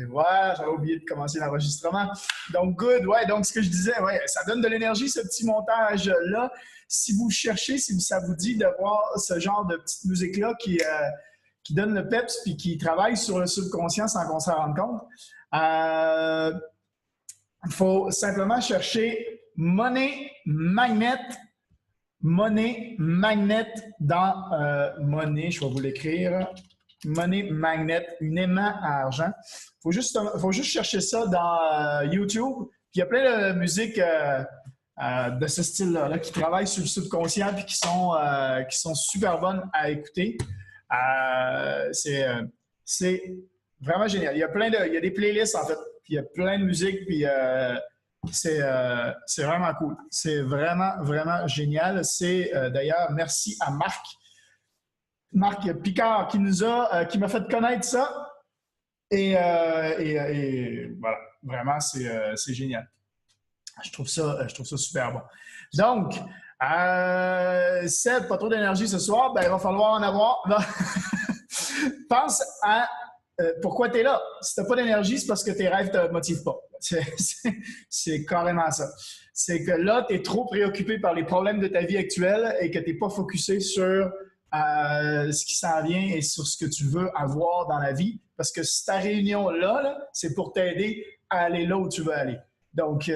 Voilà, j'avais oublié de commencer l'enregistrement. Donc, good. Ouais, donc ce que je disais, ouais, ça donne de l'énergie, ce petit montage-là. Si vous cherchez, si ça vous dit de voir ce genre de petite musique-là qui donne le peps puis qui travaille sur le subconscient sans qu'on s'en rende compte, il faut simplement chercher Money Magnet dans Money, je vais vous l'écrire. Money Magnet, une aimant à argent. Faut juste chercher ça dans YouTube. Puis il y a plein de musiques de ce style-là là, qui travaillent sur le subconscient et qui sont super bonnes à écouter. C'est vraiment génial. Il y a des playlists en fait. Puis il y a plein de musiques. Puis c'est vraiment cool. C'est vraiment, vraiment génial. C'est d'ailleurs, merci à Marc Picard qui m'a fait connaître ça. Et voilà, vraiment, c'est génial. Je trouve ça super bon. Donc, Seb, pas trop d'énergie ce soir, ben, il va falloir en avoir. Pense à pourquoi tu es là. Si tu n'as pas d'énergie, c'est parce que tes rêves ne te motivent pas. C'est carrément ça. C'est que là, tu es trop préoccupé par les problèmes de ta vie actuelle et que tu n'es pas focusé sur ce qui s'en vient et sur ce que tu veux avoir dans la vie. Parce que ta réunion-là, c'est pour t'aider à aller là où tu veux aller. Donc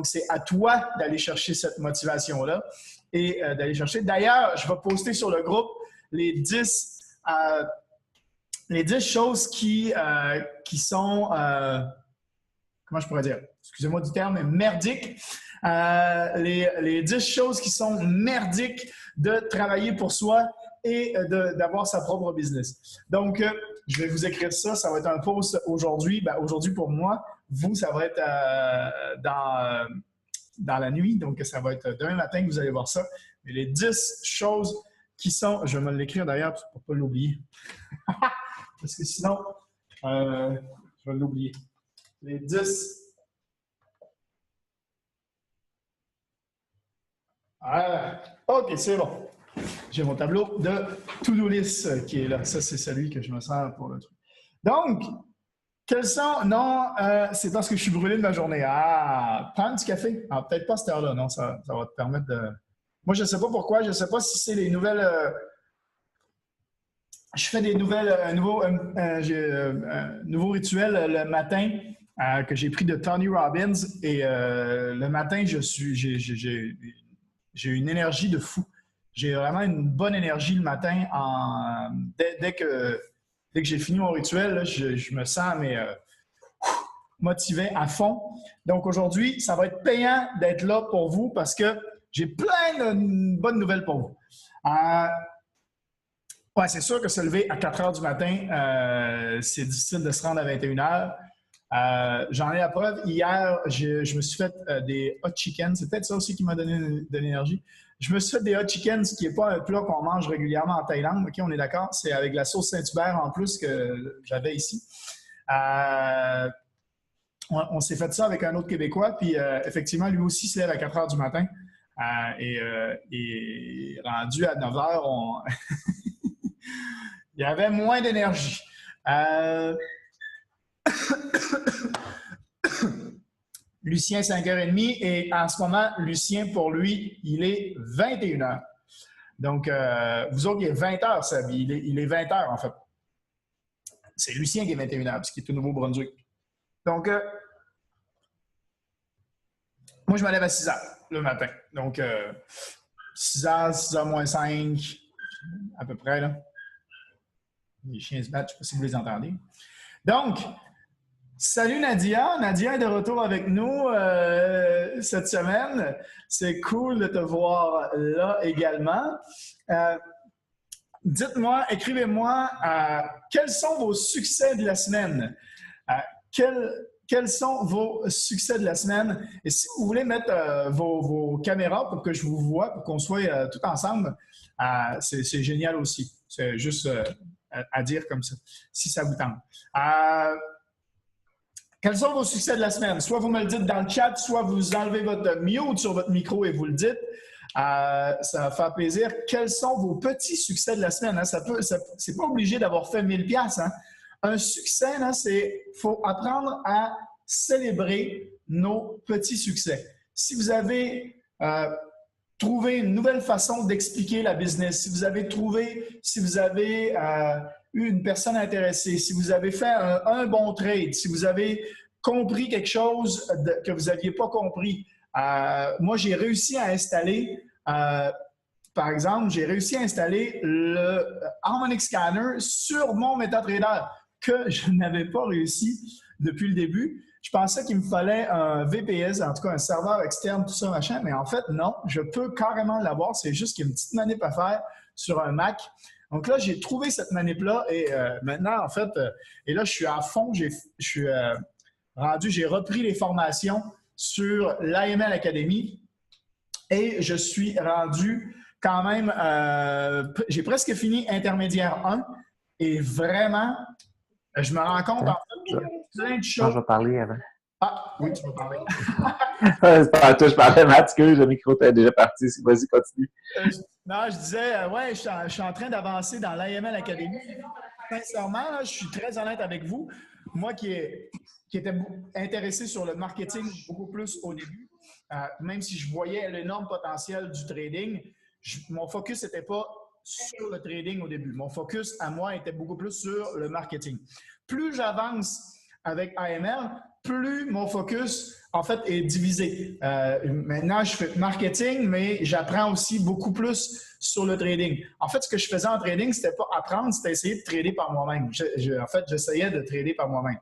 c'est à toi d'aller chercher cette motivation-là et d'aller chercher. D'ailleurs, je vais poster sur le groupe les 10 choses qui sont, comment je pourrais dire, excusez-moi du terme, mais merdiques. Les 10 choses qui sont merdiques de travailler pour soi et d'avoir sa propre business. Donc, je vais vous écrire ça. Ça va être un post aujourd'hui. Ben, aujourd'hui pour moi. Vous, ça va être dans la nuit. Donc, ça va être demain matin que vous allez voir ça. Mais les 10 choses qui sont... Je vais me l'écrire d'ailleurs pour ne pas l'oublier. Parce que sinon, je vais l'oublier. Les 10... OK, c'est bon. J'ai mon tableau de to-do list qui est là. Ça, c'est celui que je me sers pour le truc. Donc, quels sont... Non, c'est parce que je suis brûlé de ma journée. Prendre du café. Peut-être pas à cette heure-là. Non, ça va te permettre de... Moi, je ne sais pas pourquoi. Je ne sais pas si c'est les nouvelles... Je fais des nouvelles... nouveau rituel le matin que j'ai pris de Tony Robbins. Et le matin, j'ai une énergie de fou. J'ai vraiment une bonne énergie le matin. Dès que j'ai fini mon rituel, là, je me sens motivé à fond. Donc aujourd'hui, ça va être payant d'être là pour vous parce que j'ai plein de bonnes nouvelles pour vous. Ouais, c'est sûr que se lever à 4 heures du matin, c'est difficile de se rendre à 21 heures. J'en ai la preuve. Hier, je me suis fait des hot chickens. C'est peut-être ça aussi qui m'a donné de l'énergie. Je me suis fait des hot chickens, qui n'est pas un plat qu'on mange régulièrement en Thaïlande. OK, on est d'accord? C'est avec la sauce Saint-Hubert en plus que j'avais ici. On s'est fait ça avec un autre Québécois. Puis effectivement, lui aussi se lève à 4 heures du matin. Et rendu à 9 heures, il y avait moins d'énergie. Lucien, 5h30. Et en ce moment, Lucien, pour lui, il est 21h. Donc, vous autres, il est 20h, Seb. Il est 20h, en fait. C'est Lucien qui est 21h, parce qu'il est au Nouveau-Brunswick. Donc, moi, je me lève à 6h le matin. Donc, 6h, 6h moins 5, à peu près, là. Les chiens se battent, je ne sais pas si vous les entendez. Donc, salut Nadia. Nadia est de retour avec nous cette semaine. C'est cool de te voir là également. Dites-moi, écrivez-moi, quels sont vos succès de la semaine? Quels sont vos succès de la semaine? Et si vous voulez mettre vos caméras pour que je vous voie, pour qu'on soit tout ensemble, c'est génial aussi. C'est juste à dire comme ça, si ça vous tente. Quels sont vos succès de la semaine? Soit vous me le dites dans le chat, soit vous enlevez votre mute sur votre micro et vous le dites. Ça va faire plaisir. Quels sont vos petits succès de la semaine? Hein? C'est pas obligé d'avoir fait 1000$. Hein? Un succès, là, c'est faut apprendre à célébrer nos petits succès. Si vous avez trouvé une nouvelle façon d'expliquer la business, si vous avez eu une personne intéressée, si vous avez fait un bon trade, si vous avez compris quelque chose que vous n'aviez pas compris. Moi, j'ai réussi à installer, par exemple, j'ai réussi à installer le Harmonic Scanner sur mon MetaTrader que je n'avais pas réussi depuis le début. Je pensais qu'il me fallait un VPS, en tout cas un serveur externe, tout ça, machin, mais en fait, non, je peux carrément l'avoir. C'est juste qu'il y a une petite manip à faire sur un Mac. Donc là, j'ai trouvé cette manip-là et maintenant, en fait, et là, je suis à fond, j'ai repris les formations sur l'AML Academy et je suis rendu quand même, j'ai presque fini intermédiaire 1 et vraiment, je me rends compte en fait qu'il y a plein de choses. Non, je vais parler avant. Ah, oui, tu vas parler. C'est pas à toi, je parlais, Mathieu, le micro était déjà parti. Vas-y, continue. Non, je disais, ouais, je suis en train d'avancer dans l'AML Academy. Sincèrement, là, je suis très honnête avec vous. Moi qui étais intéressé sur le marketing beaucoup plus au début, même si je voyais l'énorme potentiel du trading, mon focus n'était pas sur le trading au début. Mon focus à moi était beaucoup plus sur le marketing. Plus j'avance avec AML, plus mon focus, en fait, est divisé. Maintenant, je fais marketing, mais j'apprends aussi beaucoup plus sur le trading. En fait, ce que je faisais en trading, c'était pas apprendre, c'était essayer de trader par moi-même. En fait, j'essayais de trader par moi-même.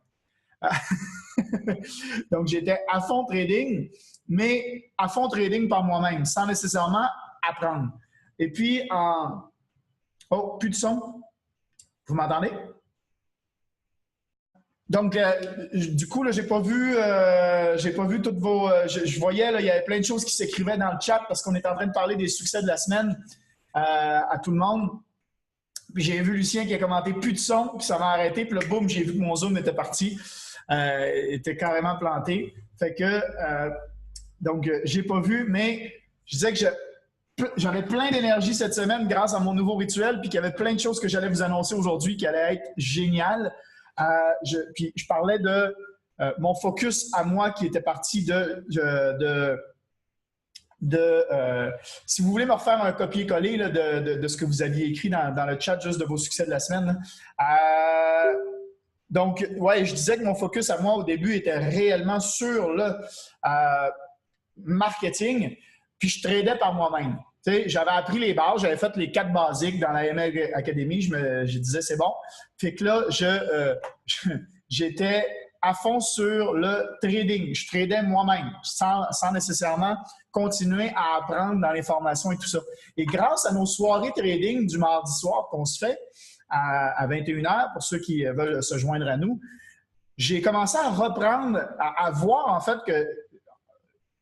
Donc, j'étais à fond trading, mais à fond trading par moi-même, sans nécessairement apprendre. Et puis, oh, plus de son. Vous m'entendez? Donc, du coup, là, j'ai pas vu toutes vos. Je voyais, là, il y avait plein de choses qui s'écrivaient dans le chat parce qu'on est en train de parler des succès de la semaine à tout le monde. Puis j'ai vu Lucien qui a commenté plus de son, puis ça m'a arrêté. Puis là, boum, j'ai vu que mon Zoom était parti, était carrément planté. Fait que, donc, j'ai pas vu, mais je disais que j'avais plein d'énergie cette semaine grâce à mon nouveau rituel, puis qu'il y avait plein de choses que j'allais vous annoncer aujourd'hui qui allaient être géniales. Puis je parlais de mon focus à moi qui était parti si vous voulez me refaire un copier-coller de ce que vous aviez écrit dans le chat juste de vos succès de la semaine. Donc, ouais, je disais que mon focus à moi au début était réellement sur le marketing, puis je tradais par moi-même. J'avais appris les bases, j'avais fait les 4 basiques dans la AML Academy, je disais c'est bon. Fait que là, j'étais à fond sur le trading. Je tradais moi-même sans nécessairement continuer à apprendre dans les formations et tout ça. Et grâce à nos soirées trading du mardi soir qu'on se fait à 21h, pour ceux qui veulent se joindre à nous, j'ai commencé à reprendre, à voir en fait que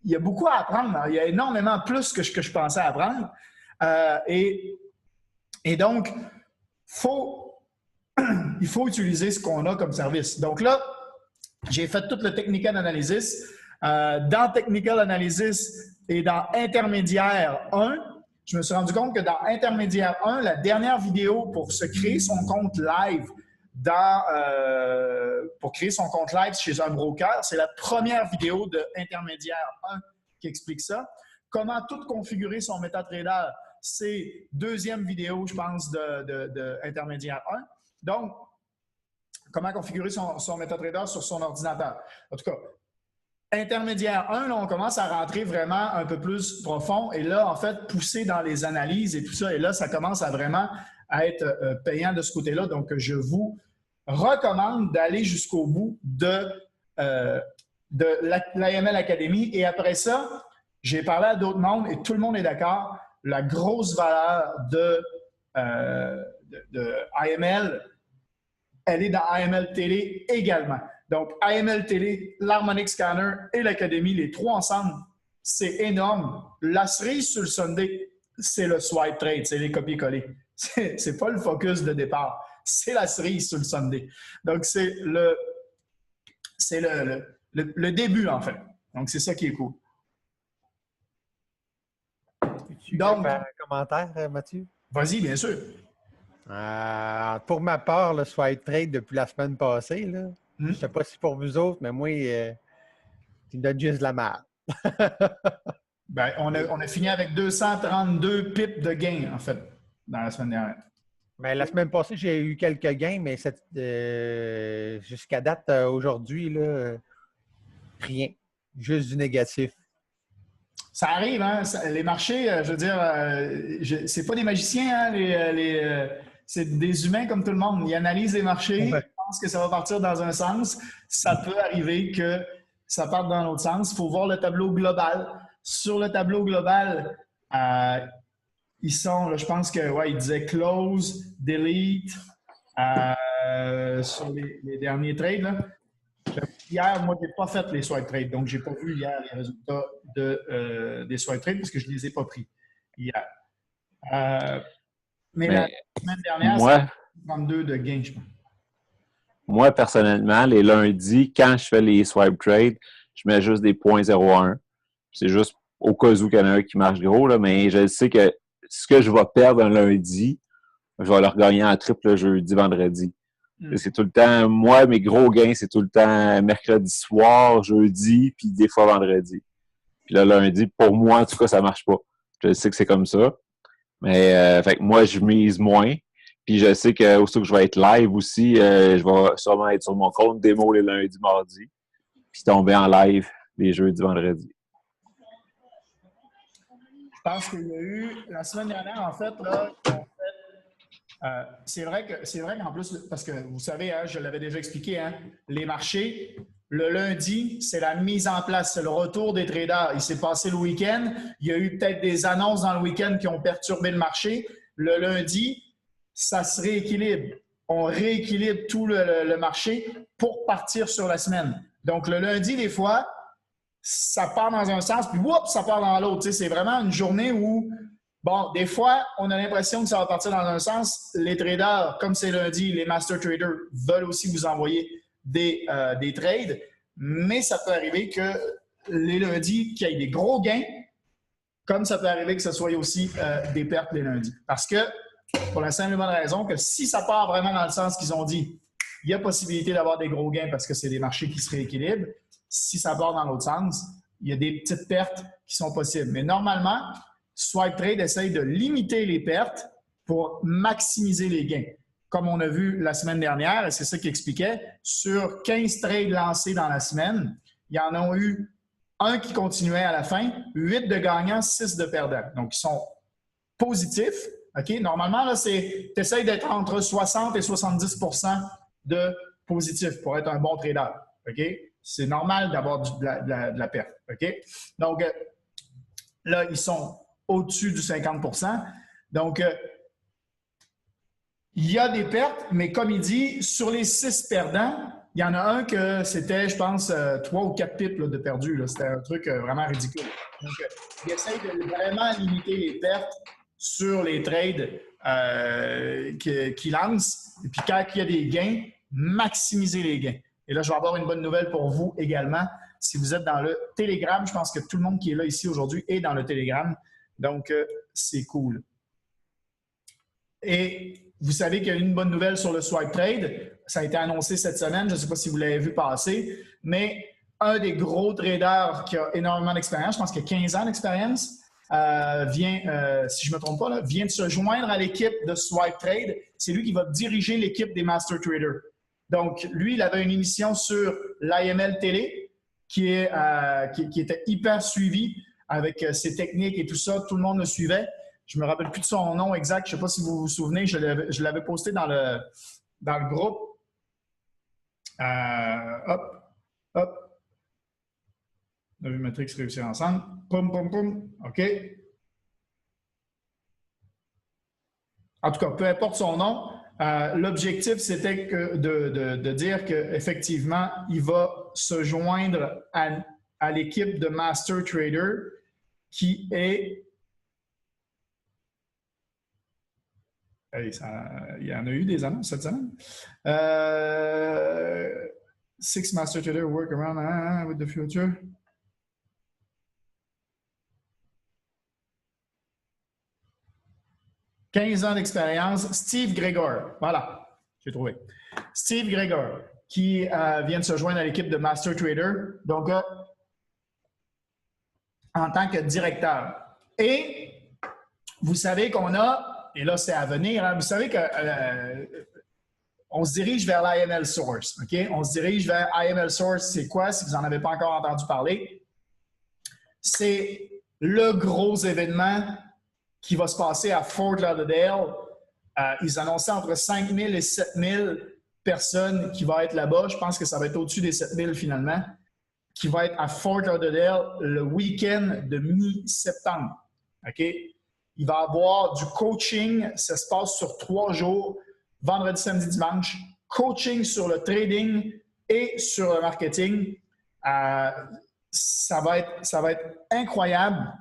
il y a beaucoup à apprendre. Il y a énormément plus que je pensais apprendre. Et donc, il faut utiliser ce qu'on a comme service. Donc là, j'ai fait tout le Technical Analysis. Dans Technical Analysis et dans Intermédiaire 1, je me suis rendu compte que dans Intermédiaire 1, la dernière vidéo pour se créer son compte live pour créer son compte live chez un broker, c'est la première vidéo de Intermédiaire 1 qui explique ça. Comment tout configurer son MetaTrader, c'est deuxième vidéo, je pense, de Intermédiaire 1. Donc, comment configurer son MetaTrader sur son ordinateur. En tout cas, Intermédiaire 1, là, on commence à rentrer vraiment un peu plus profond et là, en fait, pousser dans les analyses et tout ça. Et là, ça commence à vraiment être payant de ce côté-là. Donc, je vous recommande d'aller jusqu'au bout de l'AML Academy. Et après ça, j'ai parlé à d'autres mondes et tout le monde est d'accord. La grosse valeur de AML, elle est dans AML Télé également. Donc, AML Télé, l'Harmonic Scanner et l'Académie, les trois ensemble, c'est énorme. La cerise sur le Sunday, c'est le swipe trade, c'est les copier-coller. C'est pas le focus de départ, c'est la cerise sur le Sunday. Donc, c'est le début, en fait. Donc, c'est ça qui est cool. Tu veux faire un commentaire, Mathieu? Vas-y, bien sûr. Pour ma part, le swipe trade depuis la semaine passée, là, je ne sais pas si pour vous autres, mais moi, tu me donnes juste de la merde. Ben, on a fini avec 232 pips de gain, en fait, dans la semaine dernière. Mais la semaine passée, j'ai eu quelques gains, mais jusqu'à date, aujourd'hui, là, rien. Juste du négatif. Ça arrive, hein? Les marchés, je veux dire, c'est pas des magiciens, hein? C'est des humains comme tout le monde. Ils analysent les marchés, Ouais. ils pensent que ça va partir dans un sens. Ça peut arriver que ça parte dans l'autre sens. Il faut voir le tableau global. Sur le tableau global, ils sont, là, je pense que ouais, ils disaient close, delete sur les derniers trades. Là. Hier, moi, je n'ai pas fait les swipe trades, donc je n'ai pas vu hier les résultats des swipe trades parce que je ne les ai pas pris hier. Mais la semaine dernière, c'est 32 de gains, je pense. Moi, personnellement, les lundis, quand je fais les swipe trades, je mets juste des 0.01. C'est juste au cas où il y en a un qui marche gros, là, mais je sais que ce que je vais perdre un lundi, je vais le regagner en triple jeudi, vendredi. C'est tout le temps, moi, mes gros gains, c'est tout le temps mercredi soir, jeudi, puis des fois vendredi. Puis le lundi, pour moi, en tout cas, ça marche pas. Je sais que c'est comme ça. Mais fait que moi, je mise moins. Puis je sais que aussitôt que je vais être live aussi, je vais sûrement être sur mon compte démo les lundis, mardis. Puis tomber en live les jeudis, vendredis. Je pense qu'il y a eu, la semaine dernière, en fait, là, c'est vrai qu'en plus, parce que vous savez, hein, je l'avais déjà expliqué, hein, les marchés, le lundi, c'est la mise en place, c'est le retour des traders. Il s'est passé le week-end. Il y a eu peut-être des annonces dans le week-end qui ont perturbé le marché. Le lundi, ça se rééquilibre. On rééquilibre tout le marché pour partir sur la semaine. Donc, le lundi, des fois, ça part dans un sens, puis whoop, ça part dans l'autre. C'est vraiment une journée où, bon, des fois, on a l'impression que ça va partir dans un sens. Les traders, comme c'est lundi, les master traders veulent aussi vous envoyer des trades, mais ça peut arriver que les lundis, qu'il y ait des gros gains, comme ça peut arriver que ce soit aussi des pertes les lundis. Parce que, pour la simple et bonne raison que si ça part vraiment dans le sens qu'ils ont dit, il y a possibilité d'avoir des gros gains parce que c'est des marchés qui se rééquilibrent. Si ça part dans l'autre sens, il y a des petites pertes qui sont possibles. Mais normalement, Swipe Trade essaye de limiter les pertes pour maximiser les gains. Comme on a vu la semaine dernière, et c'est ça qu'il expliquait, sur 15 trades lancés dans la semaine, il y en a eu un qui continuait à la fin, 8 de gagnants, 6 de perdants. Donc, ils sont positifs. Okay? Normalement, tu essaies d'être entre 60 et 70 % de positifs pour être un bon trader. Okay? C'est normal d'avoir de la perte. Okay? Donc, là, ils sont au-dessus du 50 %. Donc, il y a des pertes, mais comme il dit, sur les 6 perdants, il y en a un que c'était, je pense, 3 ou 4 pips là, de perdus. C'était un truc vraiment ridicule. Donc, il essaie de vraiment limiter les pertes sur les trades qu'il lance. Et puis, quand il y a des gains, maximiser les gains. Et là, je vais avoir une bonne nouvelle pour vous également. Si vous êtes dans le Telegram, je pense que tout le monde qui est là ici aujourd'hui est dans le Telegram. Donc, c'est cool. Et vous savez qu'il y a une bonne nouvelle sur le swipe trade. Ça a été annoncé cette semaine. Je ne sais pas si vous l'avez vu passer, mais un des gros traders qui a énormément d'expérience, je pense qu'il a 15 ans d'expérience, vient, si je ne me trompe pas, là, vient de se joindre à l'équipe de Swipe Trade. C'est lui qui va diriger l'équipe des Master Traders. Donc, lui, il avait une émission sur l'IML Télé qui était hyper suivie avec ses techniques et tout ça. Tout le monde le suivait. Je ne me rappelle plus de son nom exact. Je ne sais pas si vous vous souvenez. Je l'avais posté dans le groupe. Hop. On a vu Matrix réussir ensemble. Poum, poum, poum. OK. En tout cas, peu importe son nom, l'objectif, c'était de dire qu'effectivement, il va se joindre à l'équipe de Master Trader qui est... il y en a eu des annonces cette semaine. 6 Master Trader work around with the future. 15 ans d'expérience. Steve Gregor. Voilà, j'ai trouvé. Steve Gregor, qui vient de se joindre à l'équipe de Master Trader. Donc, en tant que directeur. Et vous savez qu'on a, et là, c'est à venir, hein, vous savez que on se dirige vers l'IML Source. OK? On se dirige vers IML Source. C'est quoi, si vous n'en avez pas encore entendu parler? C'est le gros événement qui va se passer à Fort Lauderdale. Ils annonçaient entre 5 000 et 7 000 personnes qui vont être là-bas. Je pense que ça va être au-dessus des 7 000 finalement, qui va être à Fort Lauderdale le week-end de mi-septembre. OK? Il va y avoir du coaching. Ça se passe sur 3 jours. Vendredi, samedi, dimanche, coaching sur le trading et sur le marketing. Ça va être incroyable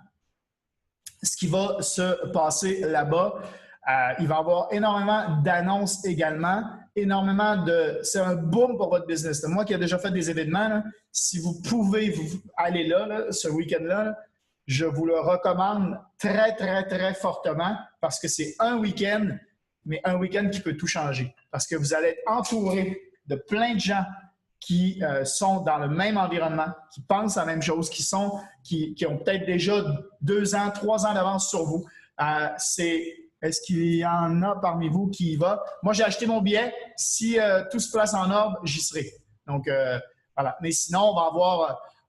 ce qui va se passer là-bas. Il va y avoir énormément d'annonces également, c'est un boom pour votre business. Moi qui ai déjà fait des événements, là, si vous pouvez aller là, ce week-end-là, je vous le recommande très, très, très fortement parce que c'est un week-end, mais un week-end qui peut tout changer. Parce que vous allez être entouré de plein de gens qui sont dans le même environnement, qui pensent la même chose, qui ont peut-être déjà 2 ans, 3 ans d'avance sur vous. Est-ce qu'il y en a parmi vous qui y va? Moi, j'ai acheté mon billet. Si tout se place en ordre, j'y serai. Donc, voilà. Mais sinon,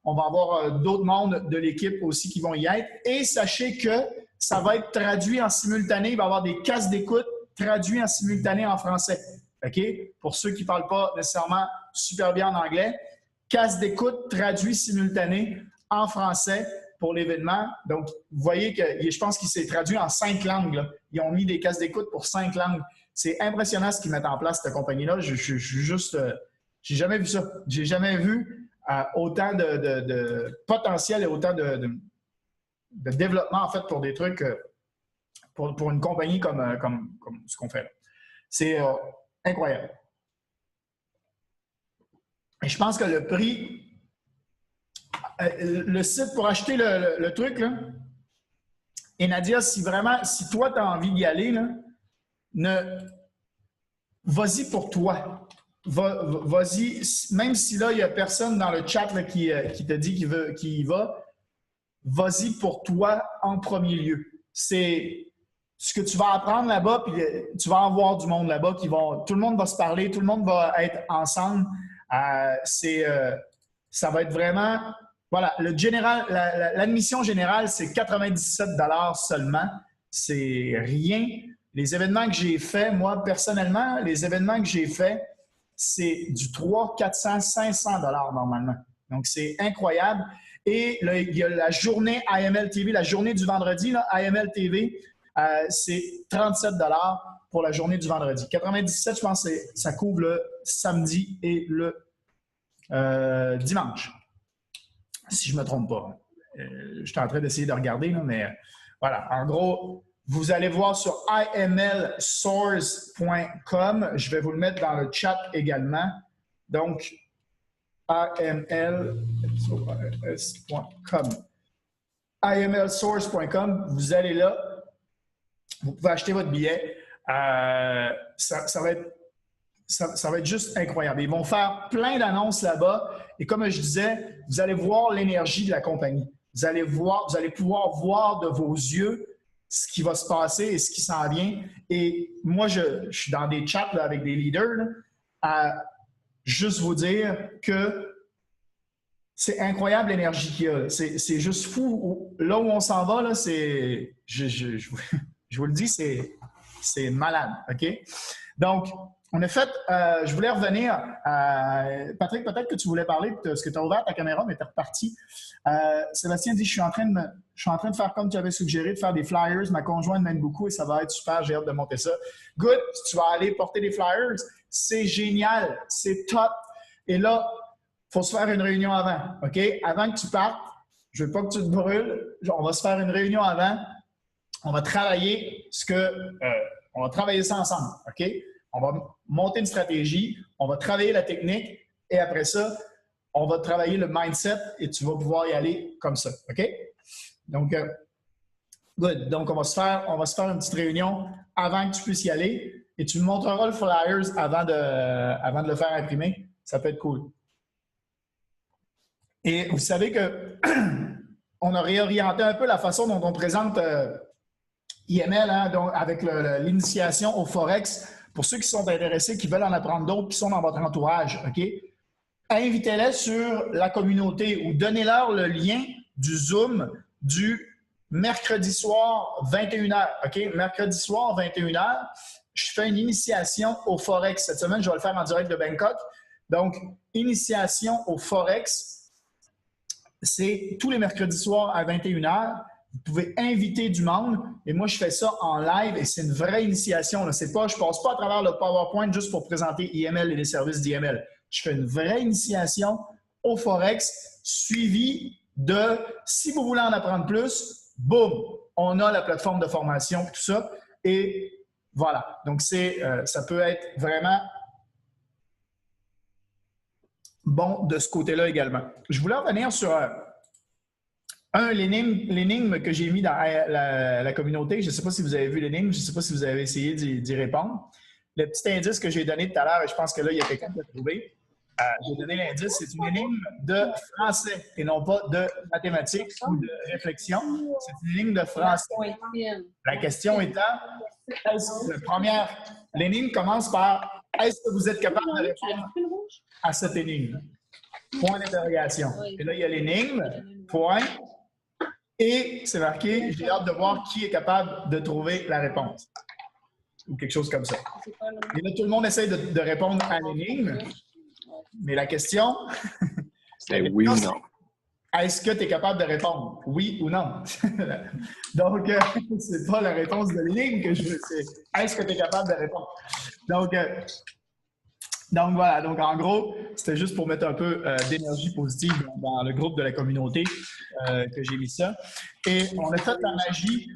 on va avoir d'autres mondes de l'équipe aussi qui vont y être. Et sachez que ça va être traduit en simultané. Il va y avoir des casques d'écoute traduits en simultané en français. OK? Pour ceux qui ne parlent pas nécessairement super bien en anglais, casque d'écoute traduit simultané en français pour l'événement. Donc, vous voyez que je pense qu'il s'est traduit en 5 langues. Là. Ils ont mis des casques d'écoute pour 5 langues. C'est impressionnant ce qu'ils mettent en place, cette compagnie-là. Je suis juste... j'ai jamais vu ça. J'ai jamais vu autant de potentiel et autant de développement, en fait, pour des trucs, pour une compagnie comme ce qu'on fait là. C'est incroyable. Et je pense que le prix, le site pour acheter le truc, là, et Nadia, si toi, tu as envie d'y aller, là, vas-y pour toi. Vas-y, même si là, il n'y a personne dans le chat là, qui te dit qu'il y va, vas-y pour toi en premier lieu. C'est ce que tu vas apprendre là-bas, puis tu vas en voir du monde là-bas tout le monde va se parler, tout le monde va être ensemble. Ça va être vraiment... Voilà, l'admission générale, c'est 97 $ seulement. C'est rien. Les événements que j'ai faits, moi, personnellement, c'est du 300, 400, 500 $ normalement. Donc, c'est incroyable. Et là, il y a la journée IML TV, la journée du vendredi, là, IML TV, c'est 37 $ pour la journée du vendredi. 97, je pense que ça couvre le samedi et le dimanche, si je ne me trompe pas. Je suis en train d'essayer de regarder, là, mais voilà. En gros, vous allez voir sur imlsource.com. Je vais vous le mettre dans le chat également. Donc, imlsource.com. imlsource.com, vous allez là. Vous pouvez acheter votre billet. Ça va être juste incroyable. Ils vont faire plein d'annonces là-bas. Et comme je disais, vous allez voir l'énergie de la compagnie. Vous allez pouvoir voir de vos yeux ce qui va se passer et ce qui s'en vient. Et moi, je suis dans des chats là, avec des leaders là, à juste vous dire que c'est incroyable l'énergie qu'il y a. C'est juste fou. Là où on s'en va, là, c'est... Je vous le dis, c'est malade. OK? Donc, on a fait... je voulais revenir... Patrick, peut-être que tu voulais parler parce que tu as ouvert ta caméra, mais tu es reparti. Sébastien dit, je suis en train de faire comme tu avais suggéré, de faire des flyers. Ma conjointe m'aime beaucoup et ça va être super. J'ai hâte de monter ça. Good! Si tu vas aller porter des flyers, c'est génial. C'est top. Et là, il faut se faire une réunion avant. OK? Avant que tu partes, je ne veux pas que tu te brûles. On va se faire une réunion avant. On va travailler on va travailler ça ensemble. OK? On va monter une stratégie. On va travailler la technique. Et après ça, on va travailler le mindset et tu vas pouvoir y aller comme ça. OK? Donc, Good. Donc, on va se faire une petite réunion avant que tu puisses y aller et tu me montreras le flyers avant de le faire imprimer. Ça peut être cool. Et vous savez que on a réorienté un peu la façon dont on présente IML, hein, donc avec l'initiation au Forex. Pour ceux qui sont intéressés, qui veulent en apprendre d'autres, qui sont dans votre entourage, OK? Invitez-les sur la communauté ou donnez-leur le lien du Zoom du mercredi soir, 21h. OK? Mercredi soir, 21h, je fais une initiation au Forex. Cette semaine, je vais le faire en direct de Bangkok. Donc, initiation au Forex, c'est tous les mercredis soirs à 21h. Vous pouvez inviter du monde et moi, je fais ça en live et c'est une vraie initiation. Je ne passe pas à travers le PowerPoint juste pour présenter IML et les services d'IML. Je fais une vraie initiation au Forex suivie de, si vous voulez en apprendre plus, boum, on a la plateforme de formation, tout ça. Et voilà. Donc, ça peut être vraiment bon de ce côté-là également. Je voulais revenir sur l'énigme que j'ai mis dans la communauté. Je ne sais pas si vous avez vu l'énigme, je ne sais pas si vous avez essayé d'y répondre. Le petit indice que j'ai donné tout à l'heure, et je pense que là, il y a quelqu'un qui l'a trouvé. J'ai donné l'indice, c'est une énigme de français et non pas de mathématiques ou de réflexion. C'est une énigme de français. La question étant, l'énigme commence par « Est-ce que vous êtes capable de répondre à cette énigme? » Point d'interrogation. Et là, il y a l'énigme, point, et c'est marqué « J'ai hâte de voir qui est capable de trouver la réponse. » Ou quelque chose comme ça. Et là, tout le monde essaie de répondre à l'énigme. Mais la question, c'est oui ou non. Est-ce que tu es capable de répondre? Oui ou non? Donc, c'est pas la réponse de l'énigme que je veux, c'est est-ce que tu es capable de répondre? Donc, voilà. Donc, en gros, c'était juste pour mettre un peu d'énergie positive dans le groupe de la communauté que j'ai mis ça. Et on a fait la magie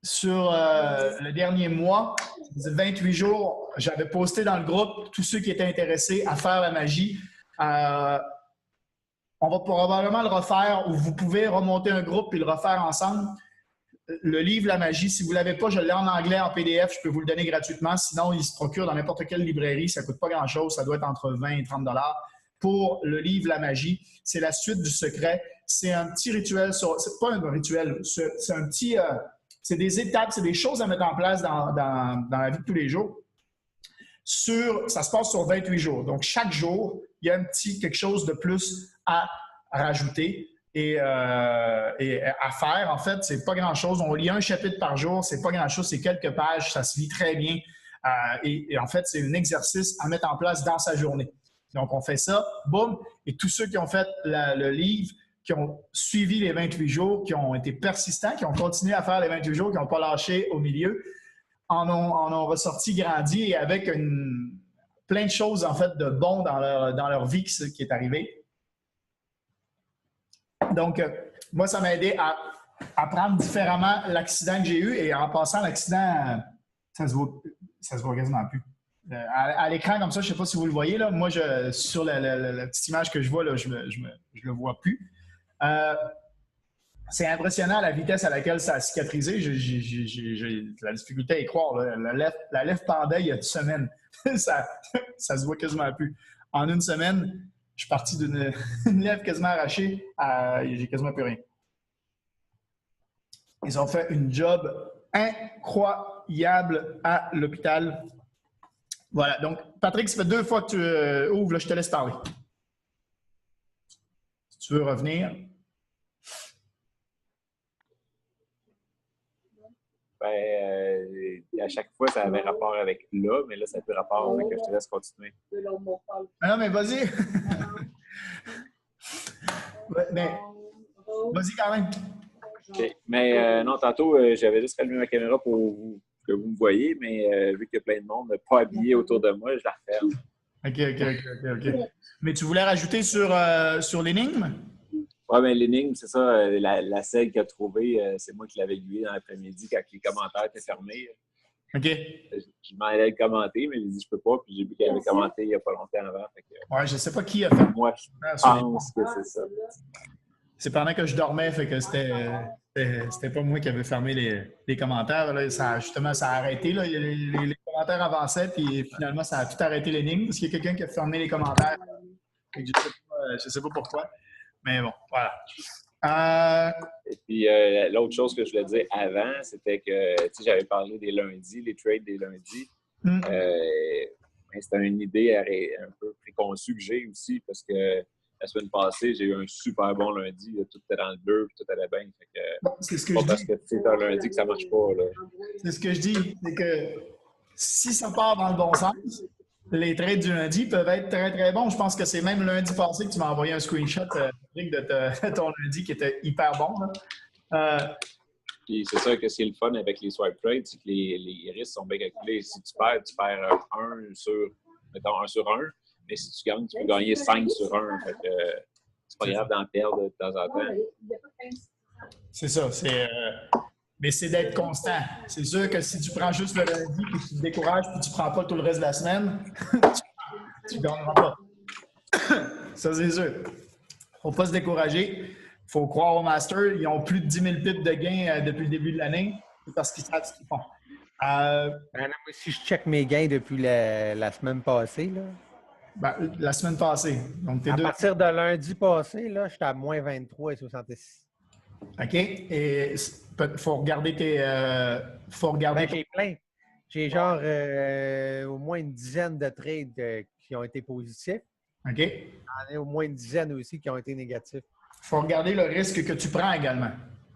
sur le dernier mois, 28 jours. J'avais posté dans le groupe tous ceux qui étaient intéressés à faire la magie. On va probablement le refaire ou vous pouvez remonter un groupe et le refaire ensemble. Le livre La magie, si vous ne l'avez pas, je l'ai en anglais, en PDF, je peux vous le donner gratuitement. Sinon, il se procure dans n'importe quelle librairie. Ça ne coûte pas grand-chose. Ça doit être entre 20 et 30 $ pour le livre La magie. C'est la suite du secret. C'est un petit rituel. C'est pas un rituel. C'est un petit... c'est des étapes, c'est des choses à mettre en place dans la vie de tous les jours. Ça se passe sur 28 jours. Donc, chaque jour, il y a quelque chose de plus à rajouter et à faire. En fait, c'est pas grand-chose. On lit un chapitre par jour, c'est pas grand-chose, c'est quelques pages, ça se lit très bien. Et en fait, c'est un exercice à mettre en place dans sa journée. Donc, on fait ça, boum, et tous ceux qui ont fait le livre, qui ont suivi les 28 jours, qui ont été persistants, qui ont continué à faire les 28 jours, qui n'ont pas lâché au milieu, en ont ressorti grandi et avec plein de choses en fait de bon dans leur vie qui est arrivé. Donc, moi, ça m'a aidé à apprendre différemment l'accident que j'ai eu et en passant l'accident, ça se voit quasiment plus. À l'écran comme ça, je ne sais pas si vous le voyez, là, moi, sur la petite image que je vois, là, je le vois plus. C'est impressionnant la vitesse à laquelle ça a cicatrisé. J'ai la difficulté à y croire. Là. La lèvre pendait il y a une semaine. ça se voit quasiment plus. En une semaine, je suis parti d'une lèvre quasiment arrachée à j'ai quasiment plus rien. Ils ont fait une job incroyable à l'hôpital. Voilà. Donc, Patrick, ça fait 2 fois que tu ouvres. Là, je te laisse parler. Si tu veux revenir. À chaque fois, ça avait rapport avec là, mais là, ça n'a plus rapport avec que je te laisse continuer. Non, mais vas-y. Vas-y quand même. Okay. Mais non, tantôt, j'avais juste allumé ma caméra pour que vous me voyez, mais vu qu'il y a plein de monde pas habillé autour de moi, je la referme. OK. Mais tu voulais rajouter sur l'énigme? Oui, mais l'énigme, c'est ça. La selle qu'il a trouvée, c'est moi qui l'avais aiguillée dans l'après-midi quand les commentaires étaient fermés. OK. Je m'en allais le commenter, mais j'ai dit je peux pas. Puis j'ai vu qu'il avait commenté il n'y a pas longtemps avant. Ouais, je ne sais pas qui a fait. Moi, je pense que c'est ça. C'est pendant que je dormais, fait que c'était pas moi qui avais fermé les commentaires. Là. Justement, ça a arrêté. Là. Les commentaires avançaient, puis finalement, ça a tout arrêté l'énigme parce qu'il y a quelqu'un qui a fermé les commentaires. Je sais pas pourquoi. Mais bon, voilà. Et puis, l'autre chose que je voulais dire avant, c'était que j'avais parlé des lundis, les trades des lundis. C'était une idée un peu préconçue que j'ai aussi parce que la semaine passée, j'ai eu un super bon lundi. Tout était dans le bleu et tout allait bien. C'est ce que pas je parce dis. que c'est un lundi que ça marche pas. Là. C'est ce que je dis. C'est que si ça part dans le bon sens, les trades du lundi peuvent être très, très bons. Je pense que c'est même lundi passé que tu m'as envoyé un screenshot de ton lundi qui était hyper bon. Puis c'est ça que c'est le fun avec les swipe trades, c'est que les risques sont bien calculés. Si tu perds 1 sur 1. Mais si tu gagnes, tu peux gagner 5 sur 1. Fait que c'est pas grave d'en perdre de temps en temps. C'est ça. Mais c'est d'être constant. C'est sûr que si tu prends juste le lundi et que tu te décourages et tu ne prends pas tout le reste de la semaine, tu ne gagneras pas. Ça, c'est sûr. Il ne faut pas se décourager. Il faut croire aux Masters. Ils ont plus de 10 000 pips de gains depuis le début de l'année. C'est parce qu'ils savent ce qu'ils font. Si je check mes gains depuis la semaine passée, là. La semaine passée. Donc, à partir de lundi passé, là, j'étais à moins 23,66. OK. Et il faut regarder tes. J'ai plein. J'ai genre au moins une dizaine de trades qui ont été positifs. OK. Il y en a au moins une dizaine aussi qui ont été négatifs. Il faut regarder le risque que tu prends également.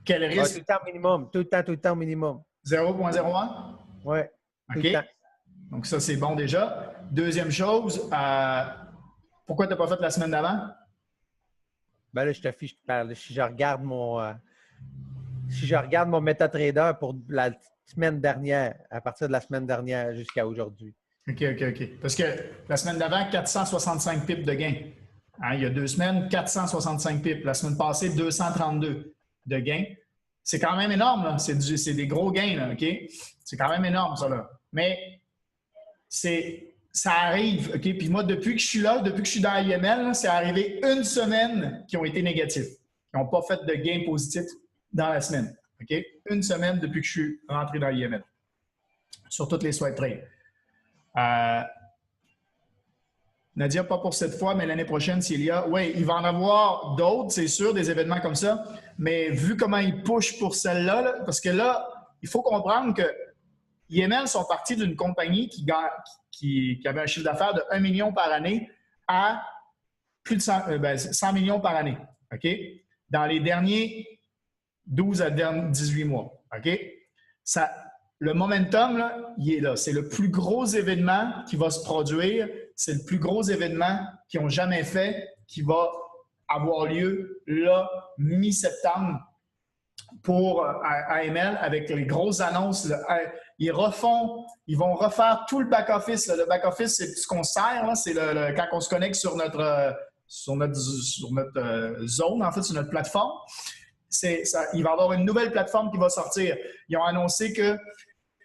Quel risque? Tout le temps minimum. Tout le temps minimum. 0,01? Oui. OK. Donc, ça, c'est bon déjà. Deuxième chose, pourquoi tu n'as pas fait la semaine d'avant? Ben là, je te fiche. Si je regarde mon MetaTrader pour la semaine dernière, à partir de la semaine dernière jusqu'à aujourd'hui. OK. Parce que la semaine d'avant, 465 pips de gain. Il y a 2 semaines, 465 pips. La semaine passée, 232 de gain. C'est quand même énorme, là. C'est des gros gains, là, OK? C'est quand même énorme, ça, là. Mais ça arrive, OK? Puis moi, depuis que je suis là, depuis que je suis dans IML, c'est arrivé une semaine qui ont été négatifs. Qui n'ont pas fait de gain positif dans la semaine. OK? Une semaine depuis que je suis rentré dans IML. Sur toutes les swipe trades. Nadia, pas pour cette fois, mais l'année prochaine, s'il y a. Oui, il va en avoir d'autres, c'est sûr, des événements comme ça. Mais vu comment ils pushent pour celle-là, là, parce que là, il faut comprendre que IML sont partis d'une compagnie qui avait un chiffre d'affaires de 1 million par année à plus de 100 millions par année. OK? Dans les derniers 12 à 18 mois. OK? Le momentum, là, il est là. C'est le plus gros événement qui va se produire. C'est le plus gros événement qu'ils n'ont jamais fait qui va avoir lieu là, mi-septembre pour AML avec les grosses annonces. Ils vont refaire tout le back-office. Le back-office, c'est ce qu'on sert. C'est quand on se connecte sur notre zone, en fait, sur notre plateforme. Il va y avoir une nouvelle plateforme qui va sortir. Ils ont annoncé que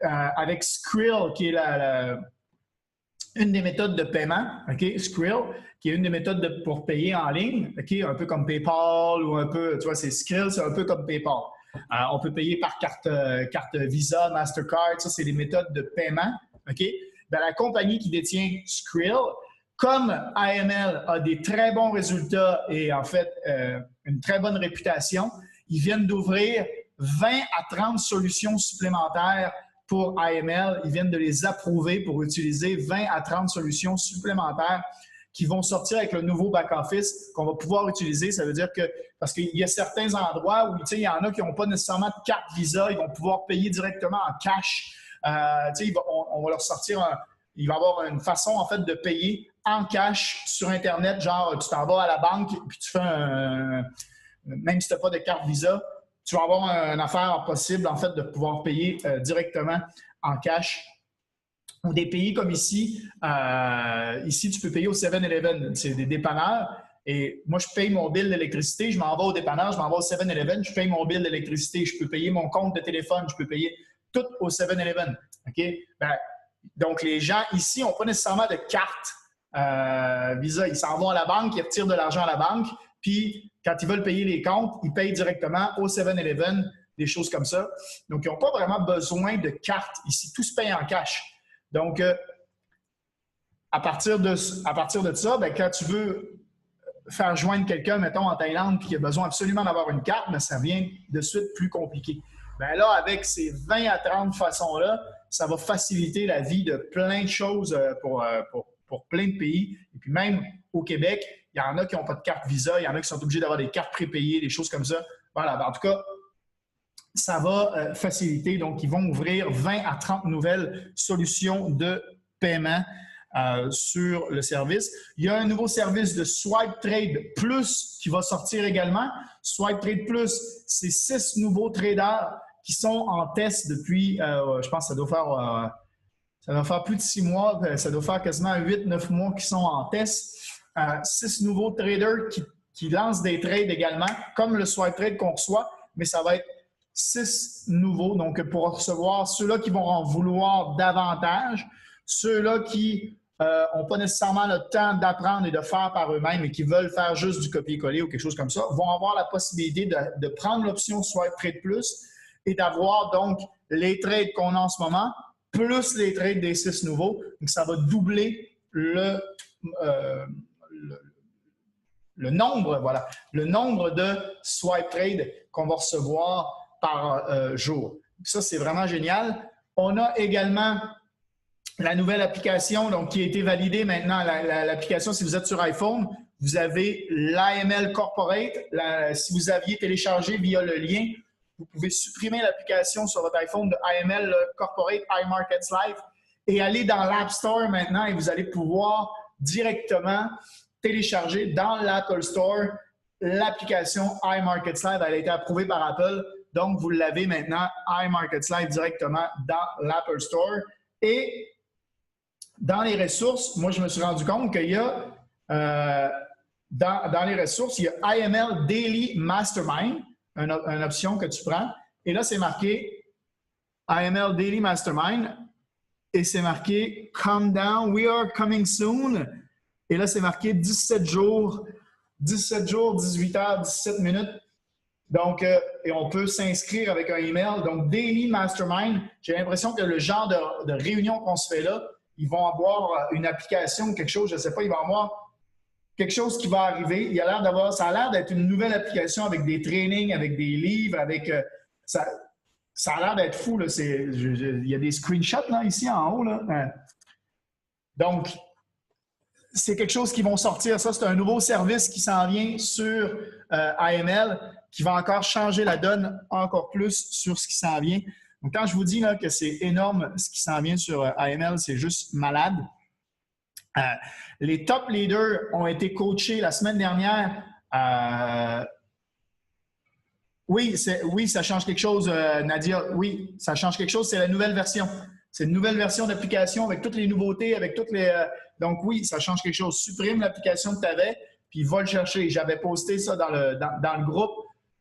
avec Skrill, qui est une des méthodes de paiement, OK? Skrill, qui est une des méthodes pour payer en ligne, OK? Un peu comme PayPal ou un peu, tu vois, c'est Skrill, c'est un peu comme PayPal. On peut payer par carte Visa, Mastercard, ça, c'est des méthodes de paiement, OK? Ben, la compagnie qui détient Skrill, comme AML a des très bons résultats et en fait une très bonne réputation, ils viennent d'ouvrir 20 à 30 solutions supplémentaires pour AML. Ils viennent de les approuver pour utiliser 20 à 30 solutions supplémentaires qui vont sortir avec le nouveau back-office qu'on va pouvoir utiliser. Ça veut dire que, parce qu'il y a certains endroits où, il y en a qui n'ont pas nécessairement de carte Visa, ils vont pouvoir payer directement en cash. On va leur sortir il va y avoir une façon, en fait, de payer en cash sur Internet. Genre, tu t'en vas à la banque puis tu fais même si tu n'as pas de carte Visa, tu vas avoir une affaire possible, en fait, de pouvoir payer directement en cash. Ou des pays comme ici, ici, tu peux payer au 7-Eleven. C'est des dépanneurs. Et moi, je paye mon bill d'électricité, je m'en vais au dépanneur, je m'en vais au 7-Eleven, je paye mon bill d'électricité, je peux payer mon compte de téléphone, je peux payer tout au 7-Eleven. OK? Donc, les gens ici n'ont pas nécessairement de carte Visa. Ils s'en vont à la banque, ils retirent de l'argent à la banque, Puis, quand ils veulent payer les comptes, ils payent directement au 7-Eleven, des choses comme ça. Donc, ils n'ont pas vraiment besoin de carte ici. Tout se paye en cash. Donc, à partir de ça, bien, quand tu veux faire joindre quelqu'un, mettons, en Thaïlande, qui a besoin absolument d'avoir une carte, mais ça devient de suite plus compliqué. Bien là, avec ces 20 à 30 façons-là, ça va faciliter la vie de plein de choses pour plein de pays. Et puis même au Québec, il y en a qui n'ont pas de carte Visa, il y en a qui sont obligés d'avoir des cartes prépayées, des choses comme ça. Voilà, en tout cas, ça va faciliter. Donc, ils vont ouvrir 20 à 30 nouvelles solutions de paiement sur le service. Il y a un nouveau service de Swipe Trade Plus qui va sortir également. Swipe Trade Plus, c'est 6 nouveaux traders qui sont en test depuis, je pense que ça doit faire plus de 6 mois, ça doit faire quasiment 8-9 mois qui sont en test. 6 nouveaux traders qui lancent des trades également, comme le Swipe Trade qu'on reçoit, mais ça va être 6 nouveaux. Donc, pour recevoir ceux-là qui vont en vouloir davantage, ceux-là qui n'ont pas nécessairement le temps d'apprendre et de faire par eux-mêmes et qui veulent faire juste du copier-coller ou quelque chose comme ça, vont avoir la possibilité de prendre l'option Swipe Trade Plus et d'avoir donc les trades qu'on a en ce moment, plus les trades des 6 nouveaux. Donc, ça va doubler le nombre de Swipe Trade qu'on va recevoir par jour. Ça, c'est vraiment génial. On a également la nouvelle application donc, qui a été validée maintenant. L'application, si vous êtes sur iPhone, vous avez l'AML Corporate. Si vous aviez téléchargé via le lien, vous pouvez supprimer l'application sur votre iPhone de AML Corporate iMarkets Live et aller dans l'App Store maintenant et vous allez pouvoir directement télécharger dans l'Apple Store l'application iMarkets Live. Elle a été approuvée par Apple. Donc, vous l'avez maintenant, iMarkets Live, directement dans l'Apple Store. Et dans les ressources, moi, je me suis rendu compte qu'il y a, dans les ressources, il y a IML Daily Mastermind, une option que tu prends. Et là, c'est marqué IML Daily Mastermind. Et c'est marqué Calm down, we are coming soon. Et là, c'est marqué 17 jours, 18 heures, 17 minutes. Donc, et on peut s'inscrire avec un email. Donc, Daily Mastermind, j'ai l'impression que le genre de réunion qu'on se fait là, ils vont avoir une application ou quelque chose, je ne sais pas, ils vont avoir quelque chose qui va arriver. Ça a l'air d'être une nouvelle application avec des trainings, avec des livres, avec... ça a l'air d'être fou, là. Il y a des screenshots là, ici en haut. Là. Donc, c'est quelque chose qui vont sortir. Ça, c'est un nouveau service qui s'en vient sur AML, qui va encore changer la donne encore plus sur ce qui s'en vient. Donc, quand je vous dis là, que c'est énorme ce qui s'en vient sur AML, c'est juste malade. Les top leaders ont été coachés la semaine dernière. Oui, ça change quelque chose, Nadia. Oui, ça change quelque chose. C'est la nouvelle version. C'est une nouvelle version d'application avec toutes les nouveautés, avec toutes les... Donc oui, ça change quelque chose. Supprime l'application que tu avais, puis va le chercher. J'avais posté ça dans le groupe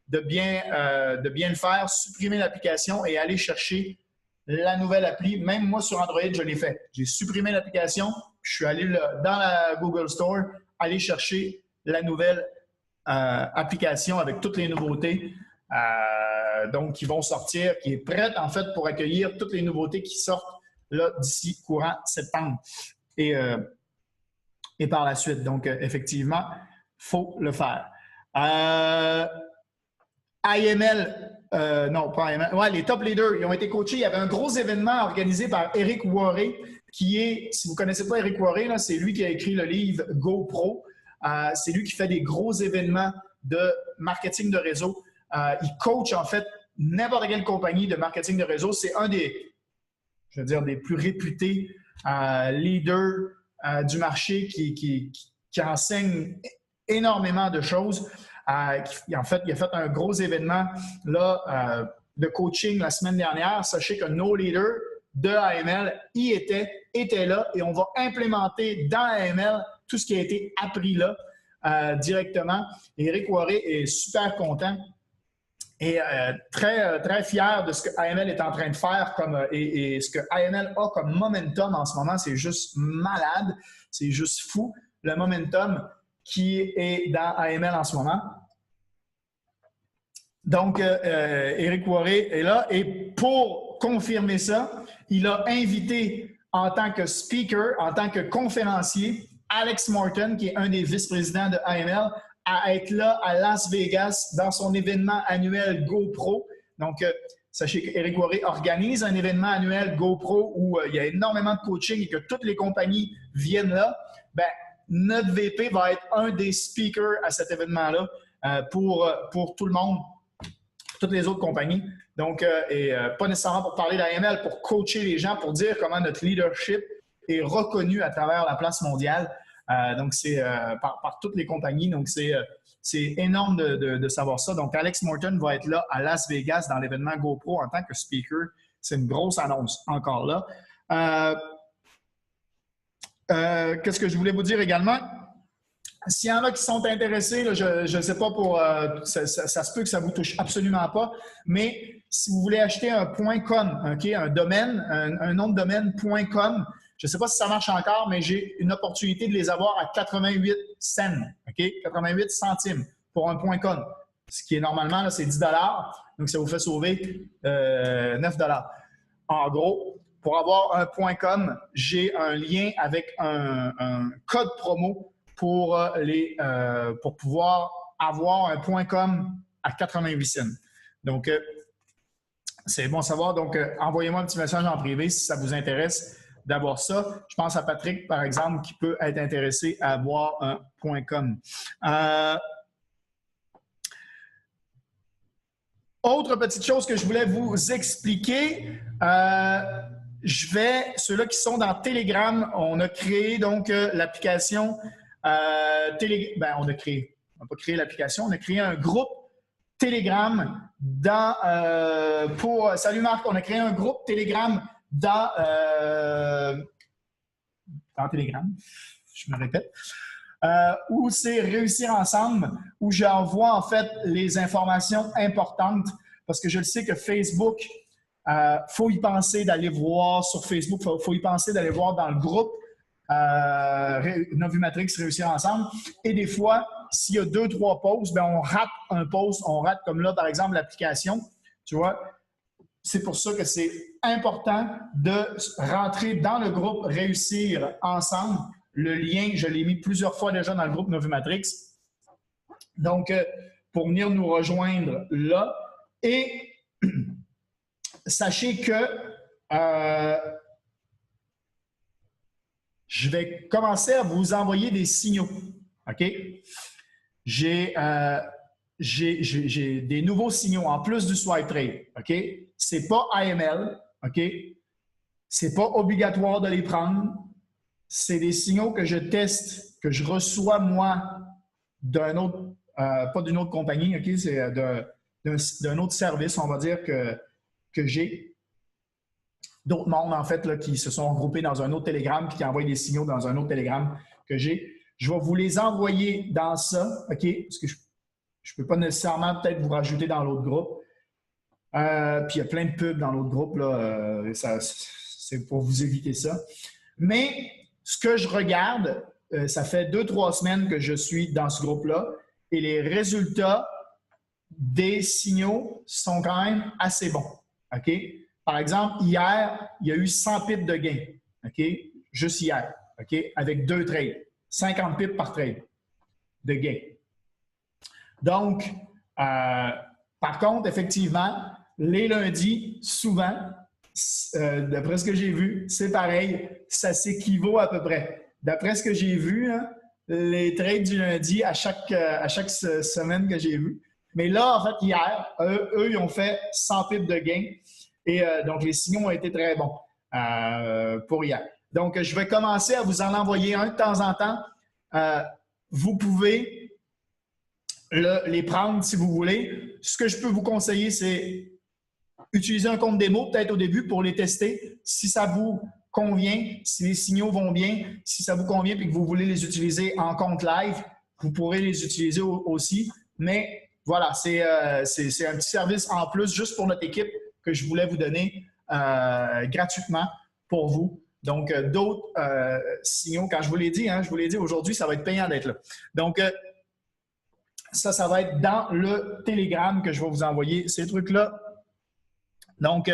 de bien le faire. Supprimer l'application et aller chercher la nouvelle appli. Même moi, sur Android, je l'ai fait. J'ai supprimé l'application. Je suis allé dans la Google Store, aller chercher la nouvelle application avec toutes les nouveautés. Donc, qui vont sortir, qui est prête en fait pour accueillir toutes les nouveautés qui sortent là d'ici courant septembre et par la suite. Donc, effectivement, il faut le faire. IML, non, pas IML. Ouais, les top leaders, ils ont été coachés. Il y avait un gros événement organisé par Eric Worre, qui est, si vous ne connaissez pas Eric Worre, c'est lui qui a écrit le livre GoPro. C'est lui qui fait des gros événements de marketing de réseau. Il coach, en fait, n'importe quelle compagnie de marketing de réseau. C'est un des, je veux dire, des plus réputés leaders du marché qui enseigne énormément de choses. En fait, il a fait un gros événement là, de coaching la semaine dernière. Sachez que nos leaders de AML y étaient là et on va implémenter dans AML tout ce qui a été appris là directement. Et Eric Worre est super content et très, très fier de ce que AML est en train de faire et ce que AML a comme momentum en ce moment. C'est juste malade, c'est juste fou. Le momentum, qui est dans AML en ce moment. Donc, Éric Worré est là. Et pour confirmer ça, il a invité en tant que speaker, en tant que conférencier, Alex Morton, qui est un des vice-présidents de AML, à être là à Las Vegas dans son événement annuel GoPro. Donc, sachez qu'Éric Worré organise un événement annuel GoPro où il y a énormément de coaching et que toutes les compagnies viennent là. Bien, notre VP va être un des speakers à cet événement-là pour tout le monde, toutes les autres compagnies. Donc, pas nécessairement pour parler d'AML, pour coacher les gens, pour dire comment notre leadership est reconnu à travers la place mondiale. Donc, c'est par toutes les compagnies. Donc, c'est énorme de savoir ça. Donc, Alex Morton va être là à Las Vegas dans l'événement GoPro en tant que speaker. C'est une grosse annonce encore là. Qu'est-ce que je voulais vous dire également? S'il y en a qui sont intéressés, là, je ne sais pas ça se peut que ça ne vous touche absolument pas, mais si vous voulez acheter un .com, okay, un domaine, un nom de domaine .com, je ne sais pas si ça marche encore, mais j'ai une opportunité de les avoir à 88 cents, okay? 88 centimes pour un .com, ce qui est normalement, c'est 10 $. Donc, ça vous fait sauver 9 $. En gros, pour avoir un .com, j'ai un lien avec un code promo pour pouvoir avoir un .com à 88 cents. Donc, c'est bon à savoir. Donc, envoyez-moi un petit message en privé si ça vous intéresse d'avoir ça. Je pense à Patrick, par exemple, qui peut être intéressé à avoir un .com. Autre petite chose que je voulais vous expliquer, ceux-là qui sont dans Telegram, on a créé donc l'application on n'a pas créé l'application, on a créé un groupe Telegram salut Marc, on a créé un groupe Telegram dans Telegram, je me répète, où c'est Réussir ensemble, où j'envoie en fait les informations importantes parce que je le sais que Facebook, faut y penser d'aller voir sur Facebook, faut y penser d'aller voir dans le groupe Novumatrix Réussir ensemble. Et des fois, s'il y a 2-3 posts, ben on rate un post, on rate comme là, par exemple, l'application. Tu vois, c'est pour ça que c'est important de rentrer dans le groupe Réussir ensemble. Le lien, je l'ai mis plusieurs fois déjà dans le groupe Novumatrix. Donc, pour venir nous rejoindre là. Et sachez que je vais commencer à vous envoyer des signaux. OK? J'ai des nouveaux signaux en plus du swipe trade. OK? C'est pas AML. OK? C'est pas obligatoire de les prendre. C'est des signaux que je teste, que je reçois moi d'un autre, pas d'une autre compagnie, OK? C'est d'un autre service, on va dire, que j'ai. D'autres mondes, en fait, là, qui se sont regroupés dans un autre Telegram puis qui envoient des signaux dans un autre Telegram que j'ai. Je vais vous les envoyer dans ça, OK? Parce que je ne peux pas nécessairement peut-être vous rajouter dans l'autre groupe. Puis il y a plein de pubs dans l'autre groupe, là. C'est pour vous éviter ça. Mais ce que je regarde, ça fait 2-3 semaines que je suis dans ce groupe-là et les résultats des signaux sont quand même assez bons, OK? Par exemple, hier, il y a eu 100 pips de gain, OK? Juste hier, OK? Avec 2 trades. 50 pips par trade de gain. Donc, par contre, effectivement, les lundis, souvent, d'après ce que j'ai vu, c'est pareil, ça s'équivaut à peu près. D'après ce que j'ai vu, hein, les trades du lundi à chaque semaine que j'ai vu. Mais là, en fait, hier, eux, ils ont fait 100 pips de gain. Et donc, les signaux ont été très bons pour hier. Donc, je vais commencer à vous en envoyer un de temps en temps. Vous pouvez les prendre si vous voulez. Ce que je peux vous conseiller, c'est utiliser un compte démo peut-être au début pour les tester. Si ça vous convient, si les signaux vont bien, si ça vous convient et que vous voulez les utiliser en compte live, vous pourrez les utiliser aussi. Mais voilà, c'est un petit service en plus juste pour notre équipe que je voulais vous donner gratuitement pour vous. Donc, d'autres signaux, quand je vous l'ai dit, aujourd'hui, ça va être payant d'être là. Donc, ça va être dans le Telegram que je vais vous envoyer ces trucs-là. Donc,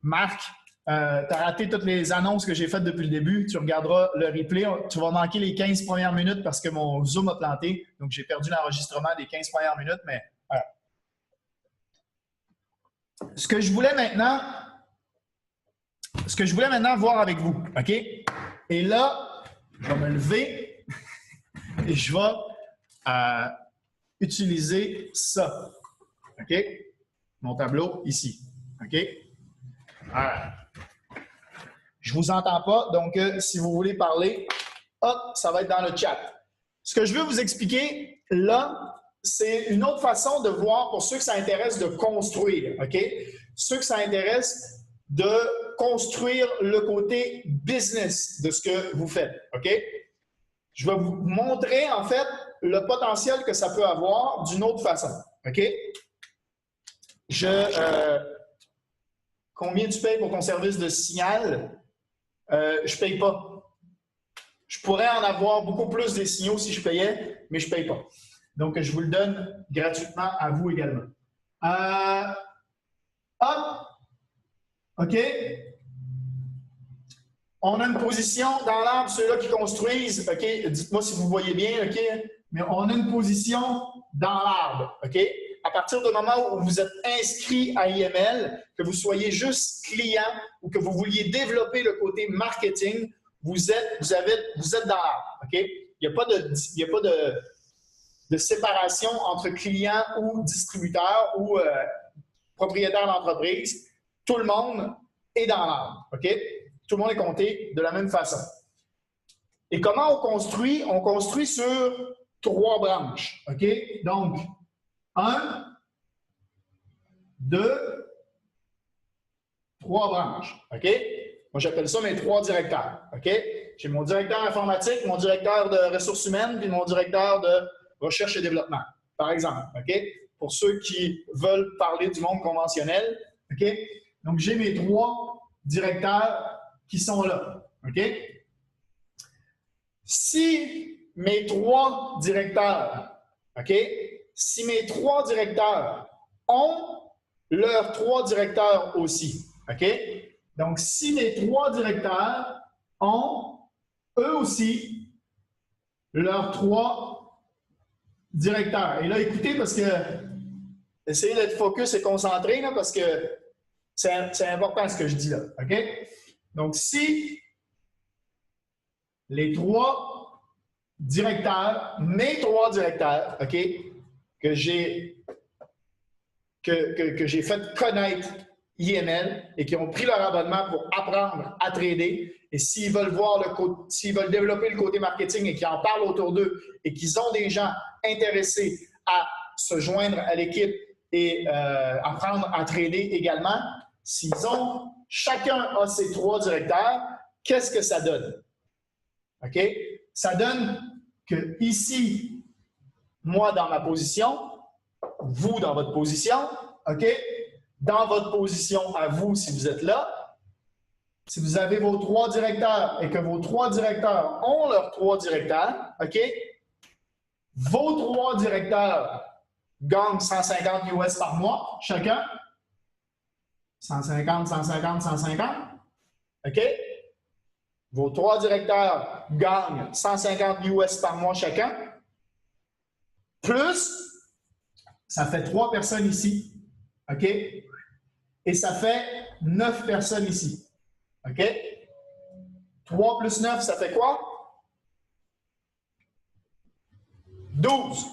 Marc, tu as raté toutes les annonces que j'ai faites depuis le début. Tu regarderas le replay. Tu vas manquer les 15 premières minutes parce que mon Zoom a planté. Donc, j'ai perdu l'enregistrement des 15 premières minutes, mais voilà. Ce que je voulais maintenant voir avec vous, OK? Et là, je vais me lever et je vais utiliser ça. OK? Mon tableau ici. OK? Voilà. Je ne vous entends pas, donc si vous voulez parler, hop, ça va être dans le chat. Ce que je veux vous expliquer là, c'est une autre façon de voir pour ceux que ça intéresse de construire. OK? Ceux que ça intéresse de construire le côté business de ce que vous faites. OK? Je vais vous montrer, en fait, le potentiel que ça peut avoir d'une autre façon. OK? Combien tu payes pour ton service de signal? Je ne paye pas. Je pourrais en avoir beaucoup plus des signaux si je payais, mais je ne paye pas. Donc, je vous le donne gratuitement à vous également. Hop! OK? On a une position dans l'arbre, ceux-là qui construisent, OK? Dites-moi si vous voyez bien, OK? Mais on a une position dans l'arbre, OK? À partir du moment où vous êtes inscrit à IML, que vous soyez juste client ou que vous vouliez développer le côté marketing, vous êtes dans l'arbre, OK? Il n'y a pas de séparation entre client ou distributeur ou propriétaire d'entreprise. Tout le monde est dans l'arbre, OK? Tout le monde est compté de la même façon. Et comment on construit? On construit sur 3 branches, OK? Donc, 1, 2, 3 branches, OK? Moi, j'appelle ça mes 3 directeurs, OK? J'ai mon directeur informatique, mon directeur de ressources humaines, puis mon directeur de recherche et développement, par exemple, OK? Pour ceux qui veulent parler du monde conventionnel, OK? Donc, j'ai mes 3 directeurs qui sont là, OK? Si mes 3 directeurs, OK? Si mes 3 directeurs ont leurs 3 directeurs aussi, OK? Donc, si mes 3 directeurs ont eux aussi leurs 3 directeurs. Et là, écoutez, parce que essayez d'être focus et concentré, là, parce que c'est important ce que je dis là, OK? Donc, si les 3 directeurs, mes 3 directeurs, OK, que j'ai fait connaître IML et qui ont pris leur abonnement pour apprendre à trader, et s'ils veulent développer le côté marketing et qu'ils en parlent autour d'eux et qu'ils ont des gens intéressés à se joindre à l'équipe et apprendre à trader également, s'ils ont chacun a ses 3 directeurs, qu'est-ce que ça donne? OK? Ça donne que ici, moi dans ma position, vous dans votre position, OK? Dans votre position à vous, si vous êtes là, si vous avez vos 3 directeurs et que vos 3 directeurs ont leurs 3 directeurs, OK? Vos 3 directeurs gagnent 150 US par mois, chacun. 150, 150, 150. OK? Vos 3 directeurs gagnent 150 US par mois chacun. Plus, ça fait 3 personnes ici. OK? Et ça fait 9 personnes ici. OK? 3 plus 9, ça fait quoi? 12.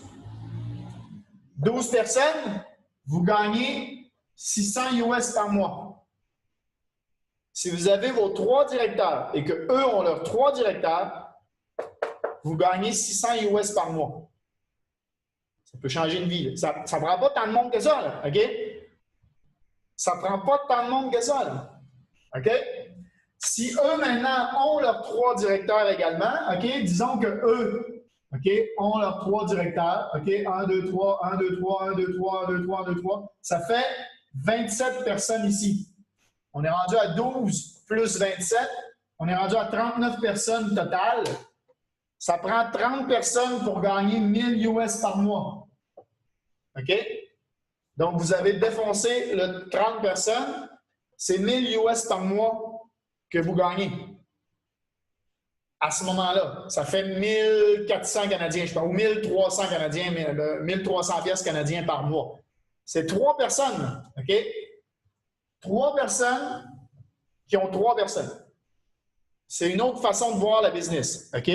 12 personnes, vous gagnez 600 US par mois. Si vous avez vos 3 directeurs et qu'eux ont leurs 3 directeurs, vous gagnez 600 US par mois. Ça peut changer une vie. Ça ne prend pas tant de monde que ça, là, OK? Ça ne prend pas tant de monde que ça, là. OK? Si eux, maintenant, ont leurs 3 directeurs également, OK? Disons que eux, OK, ont leurs 3 directeurs, OK? 1, 2, 3, 1, 2, 3, 1, 2, 3, 1, 2, 3, 1, 2, 3. Ça fait 27 personnes ici. On est rendu à 12 plus 27. On est rendu à 39 personnes total. Ça prend 30 personnes pour gagner 1000 US par mois. OK? Donc, vous avez défoncé le 30 personnes. C'est 1000 US par mois que vous gagnez. À ce moment-là, ça fait 1400 Canadiens, je pense, ou 1300 Canadiens, 1300 piastres canadiens par mois. C'est 3 personnes, OK? 3 personnes qui ont 3 personnes. C'est une autre façon de voir la business, OK?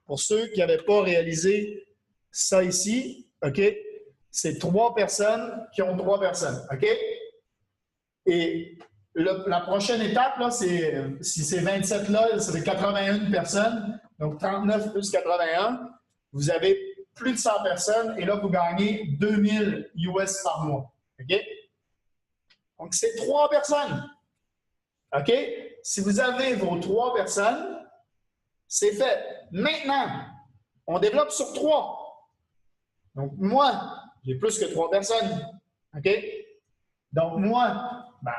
Pour ceux qui n'avaient pas réalisé ça ici, OK? C'est 3 personnes qui ont 3 personnes, OK? Et la prochaine étape, là, si c'est 27 là, c'est 81 personnes. Donc, 39 plus 81, vous avez plus de 100 personnes et là, vous gagnez 2000 US par mois. OK? Donc, c'est 3 personnes. OK? Si vous avez vos 3 personnes, c'est fait. Maintenant, on développe sur 3. Donc, moi, j'ai plus que 3 personnes. OK? Donc, moi, ben,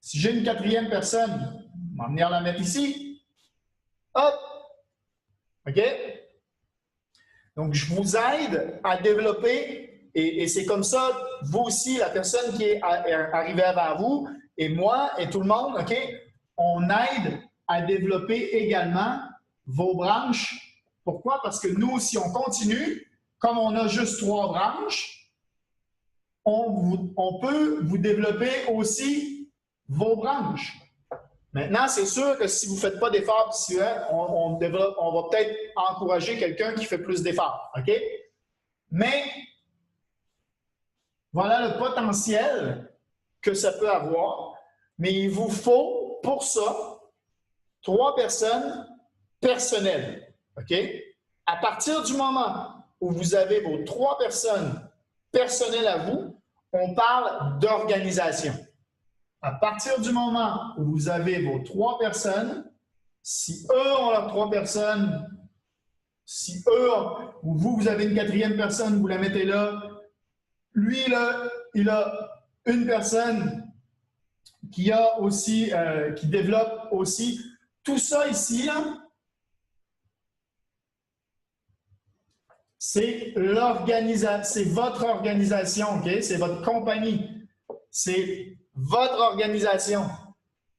si j'ai une 4e personne, je vais venir la mettre ici. Hop! OK? Donc, je vous aide à développer, et c'est comme ça, vous aussi, la personne qui est arrivée avant vous, et moi, et tout le monde, OK? On aide à développer également vos branches. Pourquoi? Parce que nous, si on continue, comme on a juste 3 branches, on peut vous développer aussi vos branches. Maintenant, c'est sûr que si vous ne faites pas d'efforts, on va peut-être encourager quelqu'un qui fait plus d'efforts. OK? Mais voilà le potentiel que ça peut avoir. Mais il vous faut, pour ça, 3 personnes personnelles. OK? À partir du moment où vous avez vos 3 personnes personnelles à vous, on parle d'organisation. À partir du moment où vous avez vos 3 personnes, si eux ont leurs 3 personnes, si eux, ou vous avez une 4e personne, vous la mettez là, lui, là, il a une personne qui a aussi, qui développe aussi. Tout ça ici, là, c'est l'organisation, c'est votre organisation, OK? C'est votre compagnie. C'est votre organisation.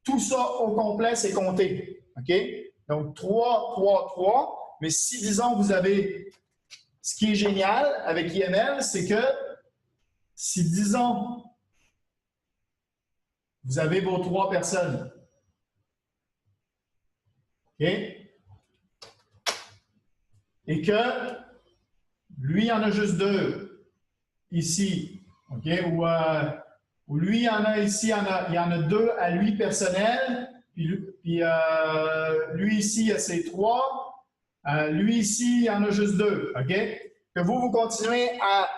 Tout ça au complet, c'est compté. OK? Donc, 3, 3, 3. Mais si, disons, vous avez... Ce qui est génial avec IML, c'est que si, disons, vous avez vos 3 personnes, OK? Et que lui, il y en a juste 2 ici, OK? Ou lui, il y en a ici, il y en a 2 à lui personnel, puis lui ici, il y a ses 3. Lui ici, il y en a juste 2, OK? Que vous continuez à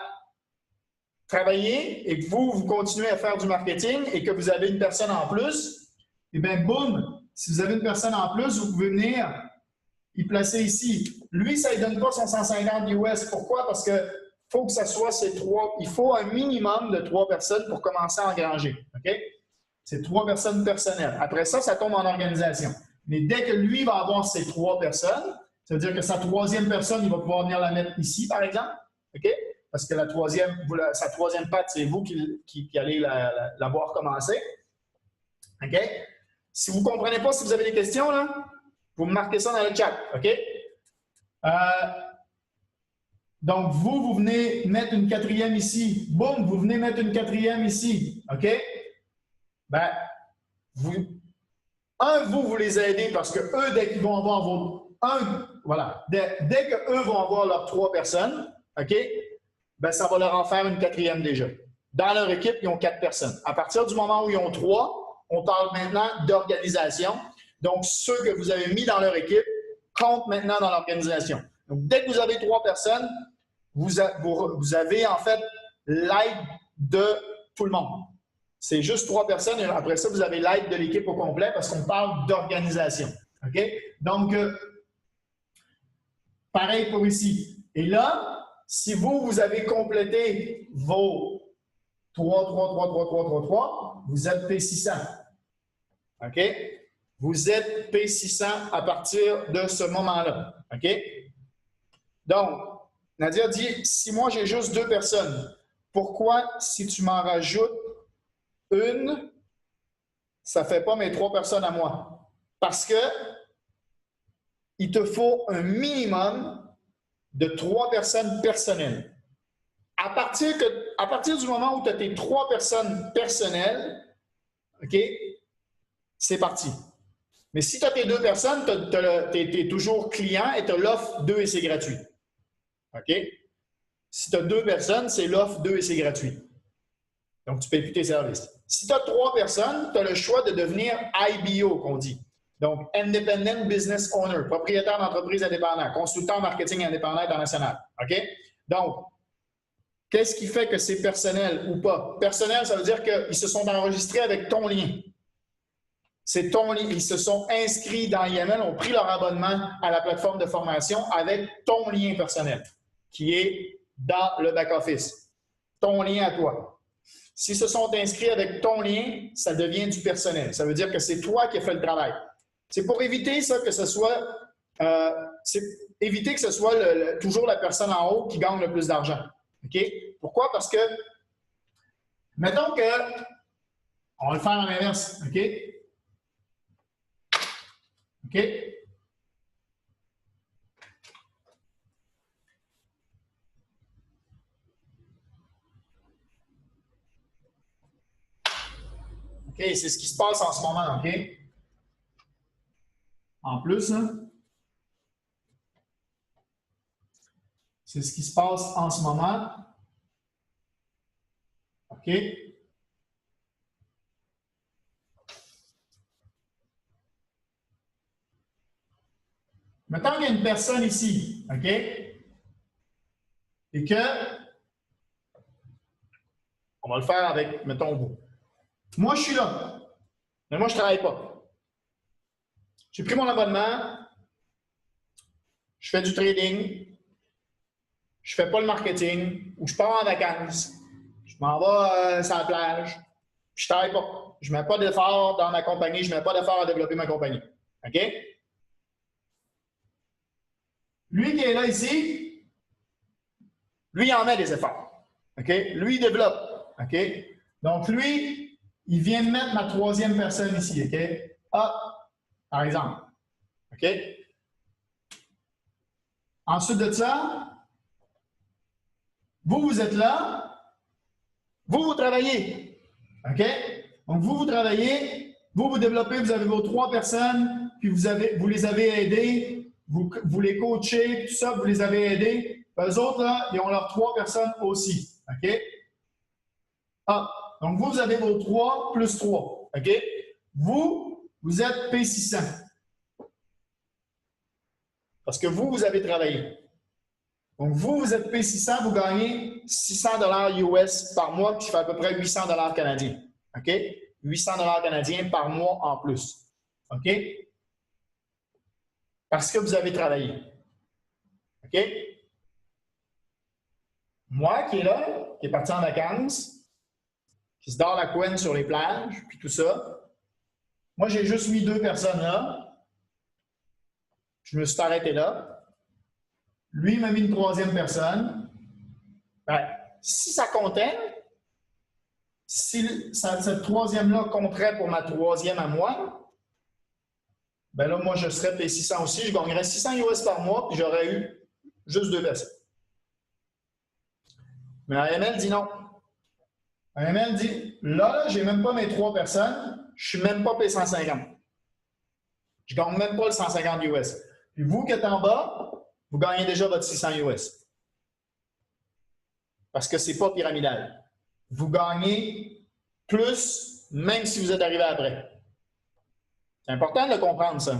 travailler et que vous continuez à faire du marketing et que vous avez une personne en plus, et bien, boum, si vous avez une personne en plus, vous pouvez venir y placer ici. Lui, ça ne donne pas son 150 US. Pourquoi? Parce que faut que ça soit ces 3. Il faut un minimum de 3 personnes pour commencer à engranger. OK? C'est 3 personnes personnelles. Après ça, ça tombe en organisation. Mais dès que lui va avoir ses 3 personnes, ça veut dire que sa 3e personne, il va pouvoir venir la mettre ici, par exemple. OK? Parce que sa 3e patte, c'est vous qui allez la voir commencer. OK? Si vous ne comprenez pas, si vous avez des questions, là, vous me marquez ça dans le chat. OK? Donc, vous venez mettre une 4e ici. Boum, vous venez mettre une 4e ici. OK? Ben, vous les aidez parce que eux, dès qu'ils vont avoir dès qu'eux vont avoir leurs 3 personnes, OK? Ben, ça va leur en faire une 4e déjà. Dans leur équipe, ils ont 4 personnes. À partir du moment où ils ont 3, on parle maintenant d'organisation. Donc, ceux que vous avez mis dans leur équipe comptent maintenant dans l'organisation. Donc, dès que vous avez 3 personnes, vous avez en fait l'aide de tout le monde. C'est juste 3 personnes et après ça, vous avez l'aide de l'équipe au complet parce qu'on parle d'organisation. OK? Donc, pareil pour ici. Et là, si vous avez complété vos 3, 3, 3, 3, 3, 3, 3, vous êtes P600. OK? Vous êtes P600 à partir de ce moment-là. OK? Donc, Nadia dit, si moi j'ai juste 2 personnes, pourquoi si tu m'en rajoutes une, ça ne fait pas mes 3 personnes à moi? Parce que il te faut un minimum de 3 personnes personnelles. À partir du moment où tu as tes 3 personnes personnelles, OK, c'est parti. Mais si tu as tes 2 personnes, tu es toujours client et tu as l'offre 2 et c'est gratuit. OK? Si tu as 2 personnes, c'est l'offre 2 et c'est gratuit. Donc, tu ne payes plus tes services. Si tu as 3 personnes, tu as le choix de devenir IBO, qu'on dit. Donc, Independent Business Owner, propriétaire d'entreprise indépendant, consultant en marketing indépendant international. OK? Donc, qu'est-ce qui fait que c'est personnel ou pas? Personnel, ça veut dire qu'ils se sont enregistrés avec ton lien. C'est ton lien. Ils se sont inscrits dans IML, ont pris leur abonnement à la plateforme de formation avec ton lien personnel qui est dans le back-office. Ton lien à toi. S'ils se sont inscrits avec ton lien, ça devient du personnel. Ça veut dire que c'est toi qui as fait le travail. C'est pour éviter ça que ce soit, éviter que ce soit toujours la personne en haut qui gagne le plus d'argent. OK? Pourquoi? Parce que, mettons que, on va le faire en inverse. OK? OK? OK, c'est ce qui se passe en ce moment, OK? En plus, hein? C'est ce qui se passe en ce moment. OK? Mettons qu'il y a une personne ici, OK? Et que, on va le faire avec, mettons, vous. Moi, je suis là, mais moi, je ne travaille pas. J'ai pris mon abonnement, je fais du trading, je ne fais pas le marketing, ou je pars en vacances, je m'en vais sur la plage, puis je ne travaille pas. Je ne mets pas d'effort dans ma compagnie, je ne mets pas d'effort à développer ma compagnie. OK? Lui qui est là ici, lui, il en met des efforts. OK? Lui, il développe. OK? Donc, lui, il vient de mettre ma 3e personne ici. OK? Ah, par exemple. OK? Ensuite de ça, vous êtes là, vous travaillez. OK? Donc, vous travaillez, vous développez, vous avez vos 3 personnes, puis vous les avez aidés, vous les coachez, tout ça, vous les avez aidés. Eux autres, là, ils ont leurs 3 personnes aussi. OK? Ah, donc vous avez vos 3 plus 3. OK? Vous êtes P600. Parce que vous avez travaillé. Donc, vous êtes P600, vous gagnez 600 $ US par mois, qui fait à peu près 800 $ canadiens. OK? 800 $ canadiens par mois en plus. OK? Parce que vous avez travaillé. OK? Moi qui est là, qui est parti en vacances, qui se dort la couenne sur les plages, puis tout ça, moi, j'ai juste mis 2 personnes là. Je me suis arrêté là. Lui, il m'a mis une 3e personne. Ben, si ça comptait, si cette 3e-là compterait pour ma 3e à moi, ben là, moi, je serais P600 aussi. Je gagnerais 600 US par mois, puis j'aurais eu juste 2 personnes. Mais AML dit non. AML dit, là, j'ai même pas mes 3 personnes, je suis même pas P150. Je gagne même pas le 150 US. Puis vous qui êtes en bas, vous gagnez déjà votre 600 US. Parce que ce n'est pas pyramidal. Vous gagnez plus, même si vous êtes arrivé après. C'est important de le comprendre, ça.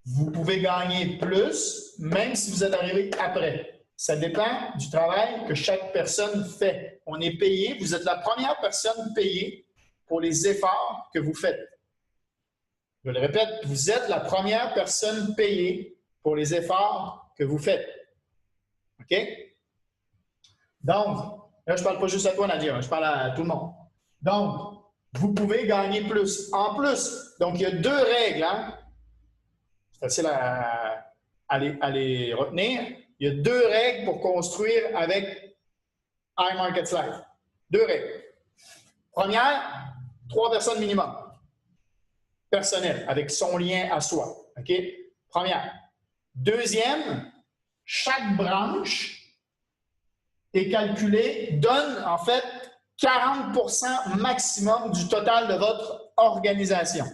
Vous pouvez gagner plus, même si vous êtes arrivé après. Ça dépend du travail que chaque personne fait. On est payé, vous êtes la première personne payée pour les efforts que vous faites. Je le répète, vous êtes la première personne payée pour les efforts que vous faites. OK? Donc, là, je ne parle pas juste à toi, Nadia, je parle à tout le monde. Donc, vous pouvez gagner plus. En plus, donc il y a 2 règles, hein? C'est facile à les retenir. Il y a 2 règles pour construire avec iMarkets Live. 2 règles. Première, 3 personnes minimum. Personnel, avec son lien à soi. OK? Première. Deuxième, chaque branche est calculée, donne en fait 40% maximum du total de votre organisation.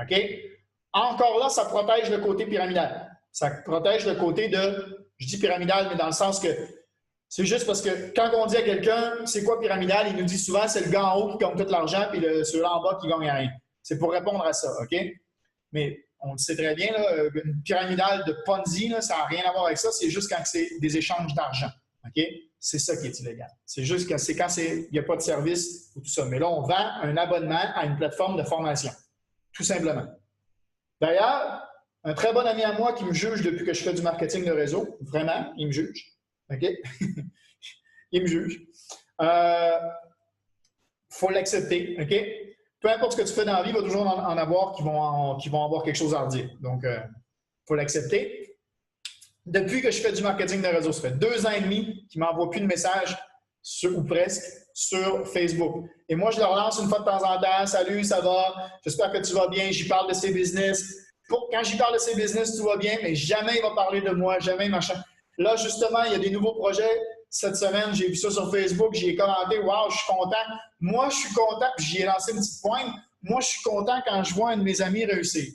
OK? Encore là, ça protège le côté pyramidal. Ça protège le côté de, je dis pyramidal, mais dans le sens que c'est juste parce que quand on dit à quelqu'un, c'est quoi pyramidal, il nous dit souvent, c'est le gars en haut qui gagne tout l'argent, puis celui-là en bas qui gagne rien. C'est pour répondre à ça, OK? Mais on le sait très bien, là, une pyramidale de Ponzi, là, ça n'a rien à voir avec ça, c'est juste quand c'est des échanges d'argent, OK? C'est ça qui est illégal. C'est juste que c'est quand il n'y a pas de service ou tout ça. Mais là, on vend un abonnement à une plateforme de formation, tout simplement. D'ailleurs, un très bon ami à moi qui me juge depuis que je fais du marketing de réseau, vraiment, il me juge, OK? Il me juge. Faut l'accepter, OK? Peu importe ce que tu fais dans la vie, il va toujours en avoir qui vont avoir quelque chose à redire. Donc, il faut l'accepter. Depuis que je fais du marketing de réseau, ça fait 2 ans et demi qu'ils ne m'envoient plus de messages, ou presque, sur Facebook. Et moi, je leur lance une fois de temps en temps. « Salut, ça va? J'espère que tu vas bien. » J'y parle de ses business. Quand j'y parle de ses business, tout va bien, mais jamais il va parler de moi, jamais machin. Là, justement, il y a des nouveaux projets. Cette semaine, j'ai vu ça sur Facebook, j'y ai commenté, « Wow, je suis content. » Moi, je suis content, puis j'y ai lancé une petite pointe. Moi, je suis content quand je vois un de mes amis réussir.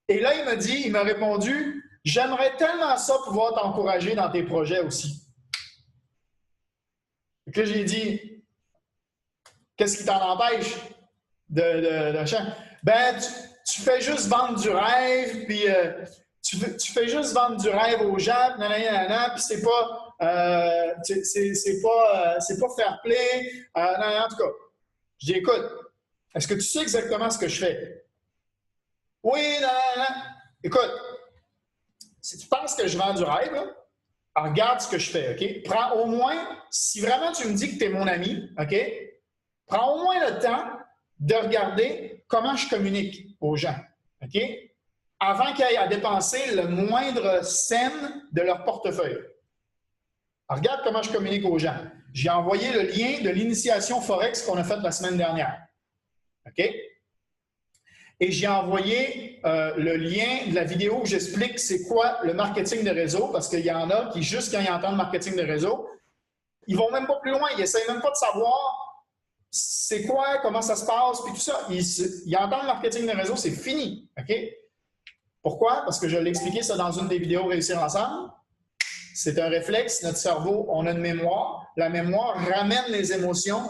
Et là, il m'a répondu, « J'aimerais tellement ça pouvoir t'encourager dans tes projets aussi. » Et que j'ai dit, « Qu'est-ce qui t'en empêche de Ben, tu fais juste vendre du rêve, puis tu fais juste vendre du rêve aux gens, nanana, puis c'est pas... c'est pas fair play. Non, en tout cas, je dis, écoute, est-ce que tu sais exactement ce que je fais? Oui, non. Écoute, si tu penses que je vends du rêve, là, regarde ce que je fais, OK? Prends au moins, si vraiment tu me dis que tu es mon ami, OK? Prends au moins le temps de regarder comment je communique aux gens, OK? Avant qu'ils aient à dépenser le moindre cent de leur portefeuille. Alors, regarde comment je communique aux gens. J'ai envoyé le lien de l'initiation Forex qu'on a faite la semaine dernière. OK? Et j'ai envoyé le lien de la vidéo où j'explique c'est quoi le marketing de réseau, parce qu'il y en a qui, juste quand ils entendent marketing de réseau, ils ne vont même pas plus loin. Ils n'essayent même pas de savoir c'est quoi, comment ça se passe, puis tout ça. Ils entendent le marketing de réseau, c'est fini. OK? Pourquoi? Parce que je l'ai expliqué ça dans une des vidéos Réussir ensemble. C'est un réflexe. Notre cerveau, on a une mémoire. La mémoire ramène les émotions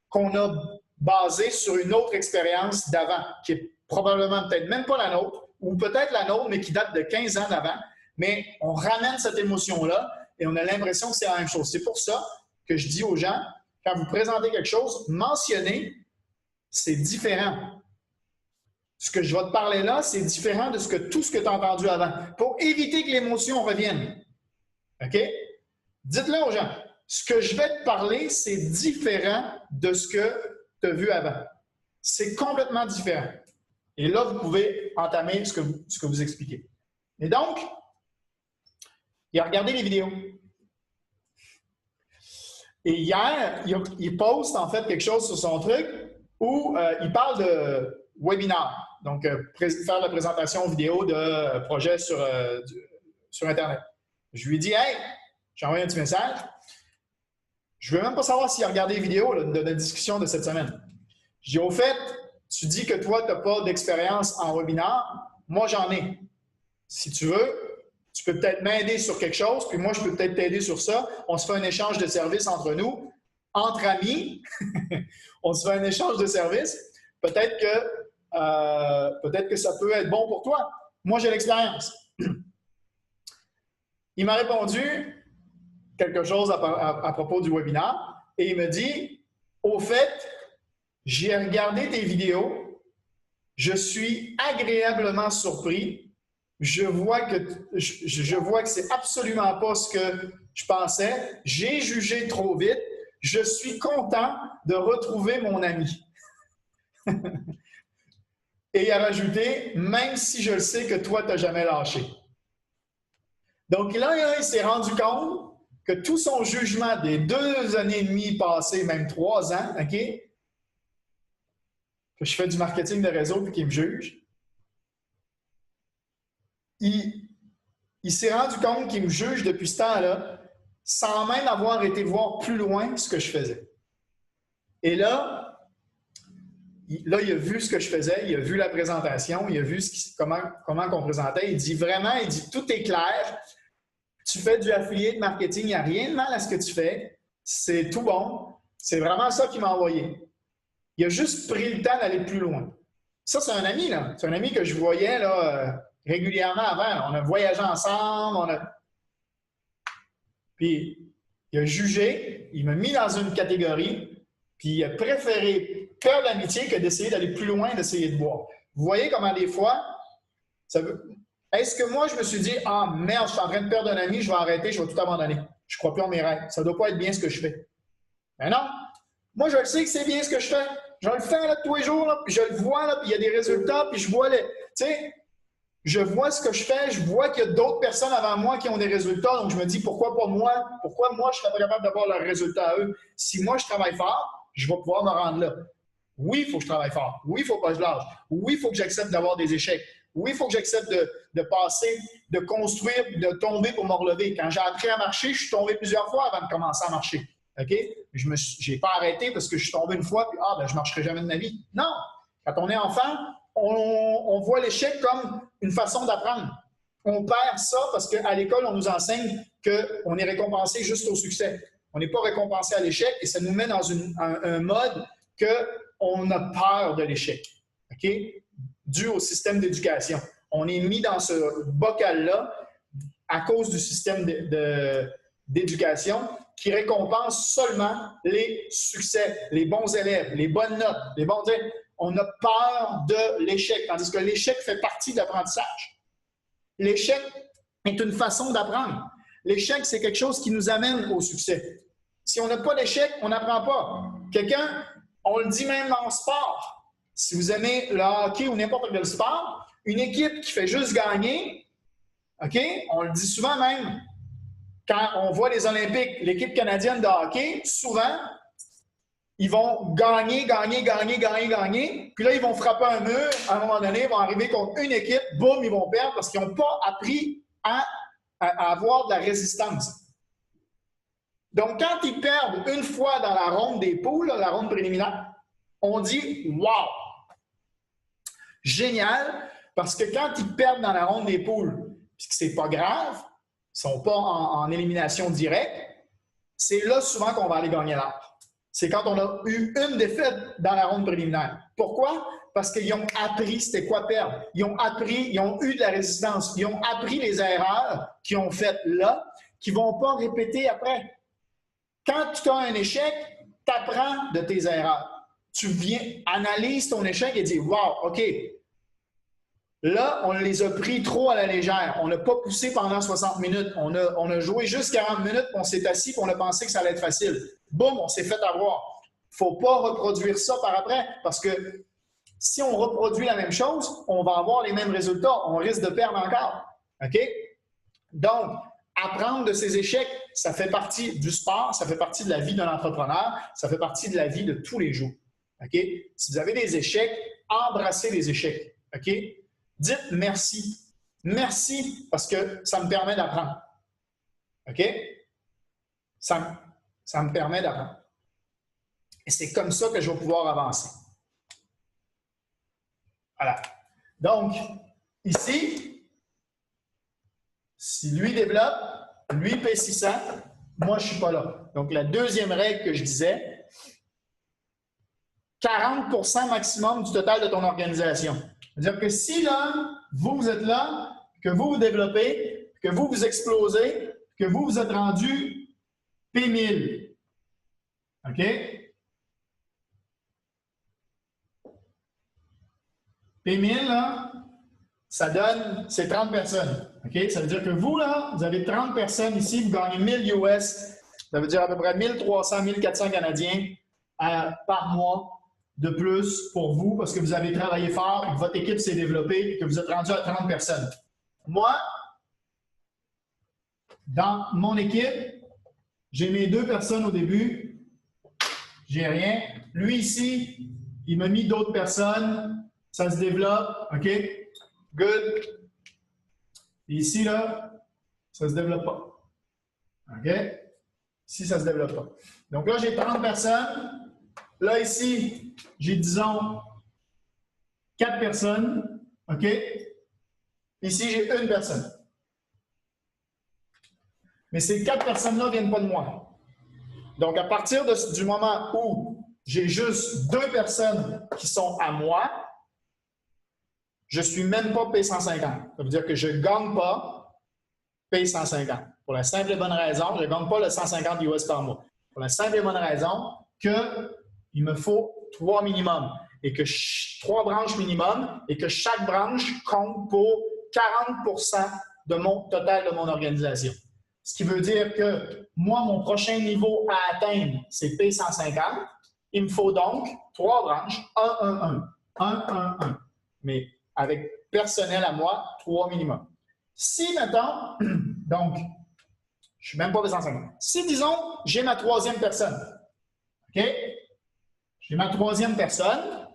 qu'on a basées sur une autre expérience d'avant, qui est probablement peut-être même pas la nôtre, ou peut-être la nôtre, mais qui date de 15 ans d'avant. Mais on ramène cette émotion-là et on a l'impression que c'est la même chose. C'est pour ça que je dis aux gens, quand vous présentez quelque chose, mentionnez, c'est différent. Ce que je vais te parler là, c'est différent de tout ce que tu as entendu avant, pour éviter que l'émotion revienne. OK? Dites-le aux gens. Ce que je vais te parler, c'est différent de ce que tu as vu avant. C'est complètement différent. Et là, vous pouvez entamer ce que vous expliquez. Et donc, il a regardé les vidéos. Et hier, il poste en fait quelque chose sur son truc où il parle de webinar. Donc, faire la présentation vidéo de projets sur Internet. Je lui ai dit, « Hey, j'ai envoyé un petit message. Je ne veux même pas savoir s'il a regardé les vidéos de notre discussion de cette semaine. » Je dis, « Au fait, tu dis que toi, tu n'as pas d'expérience en webinar. Moi, j'en ai. Si tu veux, tu peux peut-être m'aider sur quelque chose, puis moi, je peux peut-être t'aider sur ça. On se fait un échange de services entre nous, entre amis. On se fait un échange de services. Peut-être que ça peut être bon pour toi. Moi, j'ai l'expérience. » Il m'a répondu quelque chose à propos du webinaire et il me dit, « Au fait, j'ai regardé tes vidéos, je suis agréablement surpris. Je vois que c'est absolument pas ce que je pensais. J'ai jugé trop vite. Je suis content de retrouver mon ami. Et il a rajouté, même si je le sais que toi, tu n'as jamais lâché. Donc là, il s'est rendu compte que tout son jugement des 2 années et demie passées, même 3 ans, OK, que je fais du marketing de réseau et qu'il me juge, il s'est rendu compte qu'il me juge depuis ce temps-là sans même avoir été voir plus loin ce que je faisais. Et là, il a vu ce que je faisais, il a vu la présentation, il a vu comment on présentait. Il dit vraiment, tout est clair. Tu fais du affiliate marketing, il n'y a rien de mal à ce que tu fais. C'est tout bon. C'est vraiment ça qu'il m'a envoyé. Il a juste pris le temps d'aller plus loin. Ça, c'est un ami, là. C'est un ami que je voyais là, régulièrement avant. On a voyagé ensemble. Puis, il a jugé, il m'a mis dans une catégorie, puis il a préféré perdre l'amitié que d'essayer d'aller plus loin, d'essayer de boire. Vous voyez comment des fois, est-ce que moi, je me suis dit, ah merde, je suis en train de perdre un ami, je vais arrêter, je vais tout abandonner. Je ne crois plus en mes rêves. Ça ne doit pas être bien ce que je fais. Mais non, moi, je le sais que c'est bien ce que je fais. Je le fais là, tous les jours, là, puis je le vois, là, puis il y a des résultats, puis je vois tu sais, je vois ce que je fais, je vois qu'il y a d'autres personnes avant moi qui ont des résultats, donc je me dis, pourquoi pas moi? Pourquoi moi, je ne serais pas capable d'avoir leurs résultats à eux? Si moi, je travaille fort, je vais pouvoir me rendre là. Oui, il faut que je travaille fort. Oui, il ne faut pas que je lâche. Oui, il faut que j'accepte d'avoir des échecs. Oui, il faut que j'accepte de passer, de construire, de tomber pour me relever. Quand j'ai appris à marcher, je suis tombé plusieurs fois avant de commencer à marcher. OK? Je n'ai pas arrêté parce que je suis tombé une fois, puis je ne marcherai jamais de ma vie. Non! Quand on est enfant, on voit l'échec comme une façon d'apprendre. On perd ça parce qu'à l'école, on nous enseigne qu'on est récompensé juste au succès. On n'est pas récompensé à l'échec et ça nous met dans un mode qu'on a peur de l'échec. OK? Dû au système d'éducation. On est mis dans ce bocal-là à cause du système d'éducation qui récompense seulement les succès, les bons élèves, les bonnes notes, les bons élèves. On a peur de l'échec, tandis que l'échec fait partie de l'apprentissage. L'échec est une façon d'apprendre. L'échec, c'est quelque chose qui nous amène au succès. Si on n'a pas d'échec, on n'apprend pas. Quelqu'un, on le dit même en sport. Si vous aimez le hockey ou n'importe quel sport, une équipe qui fait juste gagner, OK, on le dit souvent même, quand on voit les Olympiques, l'équipe canadienne de hockey, souvent, ils vont gagner, puis là, ils vont frapper un mur, à un moment donné, ils vont arriver contre une équipe, boum, ils vont perdre parce qu'ils n'ont pas appris à avoir de la résistance. Donc, quand ils perdent une fois dans la ronde des poules, la ronde préliminaire, on dit « wow ». Génial, parce que quand ils perdent dans la ronde des poules, puisque c'est pas grave, ils ne sont pas en élimination directe, c'est là souvent qu'on va aller gagner l'art. C'est quand on a eu une défaite dans la ronde préliminaire. Pourquoi? Parce qu'ils ont appris c'était quoi perdre. Ils ont appris, ils ont eu de la résistance. Ils ont appris les erreurs qu'ils ont faites là, qu'ils ne vont pas répéter après. Quand tu as un échec, tu apprends de tes erreurs. Tu viens, analyse ton échec et dis « wow, OK, là, on les a pris trop à la légère. On n'a pas poussé pendant 60 minutes. On a joué juste 40 minutes, on s'est assis et on a pensé que ça allait être facile. Boum, on s'est fait avoir. Il ne faut pas reproduire ça par après parce que si on reproduit la même chose, on va avoir les mêmes résultats. On risque de perdre encore. OK? Donc, apprendre de ces échecs, ça fait partie du sport, ça fait partie de la vie d'un entrepreneur, ça fait partie de la vie de tous les jours. OK? Si vous avez des échecs, embrassez les échecs. OK? Dites merci. Merci parce que ça me permet d'apprendre. OK? Ça me permet d'apprendre. Et c'est comme ça que je vais pouvoir avancer. Voilà. Donc, ici, si lui développe, lui paie 600, moi, je ne suis pas là. Donc, la deuxième règle que je disais, 40% maximum du total de ton organisation. C'est-à-dire que si là, vous êtes là, que vous développez, que vous explosez, que vous êtes rendu P1000. OK? P1000, là, ça donne, c'est 30 personnes. OK? Ça veut dire que vous, là, vous avez 30 personnes ici, vous gagnez 1000 US. Ça veut dire à peu près 1300, 1400 Canadiens par mois de plus pour vous parce que vous avez travaillé fort et que votre équipe s'est développée et que vous êtes rendu à 30 personnes. Moi, dans mon équipe, j'ai mes 2 personnes au début. J'ai rien. Lui ici, il m'a mis d'autres personnes. Ça se développe. OK? Good. Et ici, là, ça ne se développe pas. OK? Ici, ça ne se développe pas. Donc là, j'ai 30 personnes. Là, ici, j'ai, disons, 4 personnes. OK? Ici, j'ai 1 personne. Mais ces 4 personnes-là ne viennent pas de moi. Donc, à partir du moment où j'ai juste 2 personnes qui sont à moi, je ne suis même pas P150. Ça veut dire que je ne gagne pas P150. Pour la simple et bonne raison, je ne gagne pas le 150 US par mois. Pour la simple et bonne raison qu'il me faut 3 minimum et que 3 branches minimum et que chaque branche compte pour 40% de mon total de mon organisation. Ce qui veut dire que moi, mon prochain niveau à atteindre, c'est P150. Il me faut donc 3 branches, 1, 1, 1, 1, 1, 1. Mais avec personnel à moi, 3 minimum. Si, mettons, donc, je ne suis même pas P150. Si, disons, j'ai ma 3e personne, OK? J'ai ma 3e personne.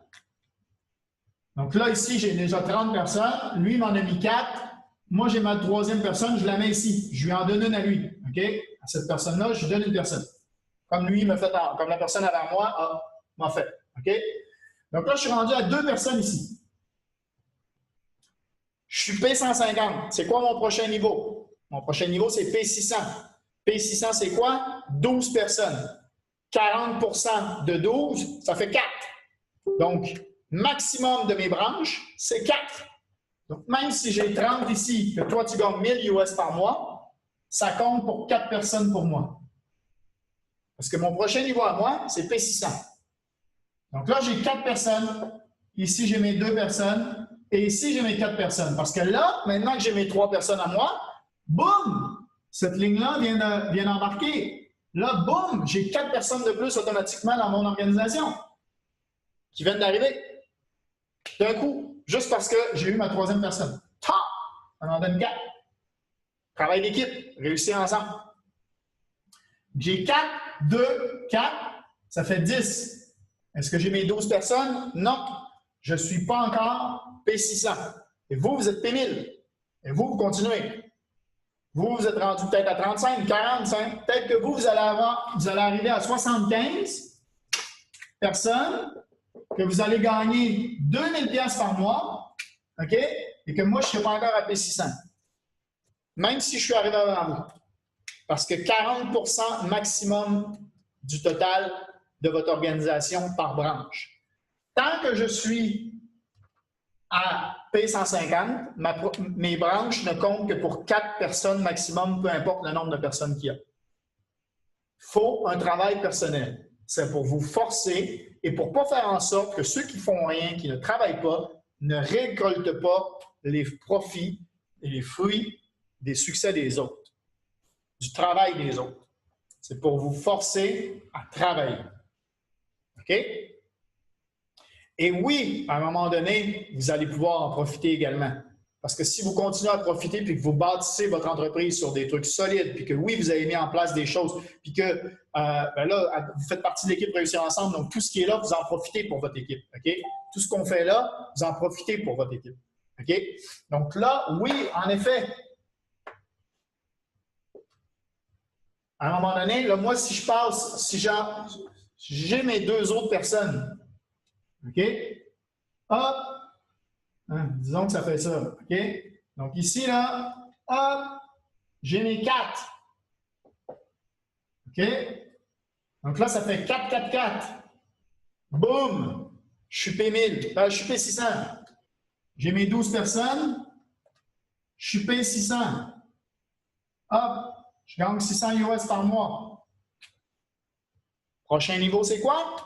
Donc là, ici, j'ai déjà 30 personnes. Lui, il m'en a mis 4. Moi, j'ai ma 3e personne, je la mets ici. Je lui en donne une à lui. OK? À cette personne-là, je lui donne une personne. Comme lui m'a fait, comme la personne avant moi m'a fait. OK? Donc là, je suis rendu à 2 personnes ici. Je suis P150. C'est quoi mon prochain niveau? Mon prochain niveau, c'est P600. P600, c'est quoi? 12 personnes. 40% de 12, ça fait 4. Donc, maximum de mes branches, c'est 4. Donc, même si j'ai 30 ici, que toi, tu gagnes 1000 US par mois, ça compte pour 4 personnes pour moi. Parce que mon prochain niveau à moi, c'est P600. Donc là, j'ai 4 personnes. Ici, j'ai mes 2 personnes. Et ici, j'ai mes 4 personnes. Parce que là, maintenant que j'ai mes 3 personnes à moi, boum! Cette ligne-là vient d'embarquer. Là, boum! J'ai 4 personnes de plus automatiquement dans mon organisation qui viennent d'arriver. D'un coup, juste parce que j'ai eu ma 3e personne. Ta! On en donne 4. Travail d'équipe, réussir ensemble. J'ai 4, 2, 4, ça fait 10. Est-ce que j'ai mes 12 personnes? Non. Je ne suis pas encore P600. Et vous, vous êtes P1000. Et vous, vous continuez. Vous, vous êtes rendu peut-être à 35, 45. Peut-être que vous allez arriver à 75 personnes, que vous allez gagner 2000 $ par mois, OK? Et que moi, je ne suis pas encore à P600. Même si je suis arrivé avant vous. Parce que 40% maximum du total de votre organisation par branche. Tant que je suis à P150, mes branches ne comptent que pour 4 personnes maximum, peu importe le nombre de personnes qu'il y a. Il faut un travail personnel. C'est pour vous forcer et pour ne pas faire en sorte que ceux qui ne font rien, qui ne travaillent pas, ne récoltent pas les profits et les fruits des succès des autres, du travail des autres. C'est pour vous forcer à travailler. OK? Et oui, à un moment donné, vous allez pouvoir en profiter également. Parce que si vous continuez à profiter puis que vous bâtissez votre entreprise sur des trucs solides, puis que oui, vous avez mis en place des choses, puis que là, vous faites partie de l'équipe Réussir Ensemble, donc tout ce qui est là, vous en profitez pour votre équipe. OK? Tout ce qu'on fait là, vous en profitez pour votre équipe. OK? Donc là, oui, en effet, à un moment donné, là, moi, si je passe, si j'ai mes 2 autres personnes, OK? Hop! Hein, disons que ça fait ça. OK? Donc ici, là, hop! J'ai mes 4. OK? Donc là, ça fait 4, 4, 4. Boum! Je suis P1000. Je suis P600. J'ai mes 12 personnes. Je suis P600. Hop! Je gagne 600 US par mois. Prochain niveau, c'est quoi?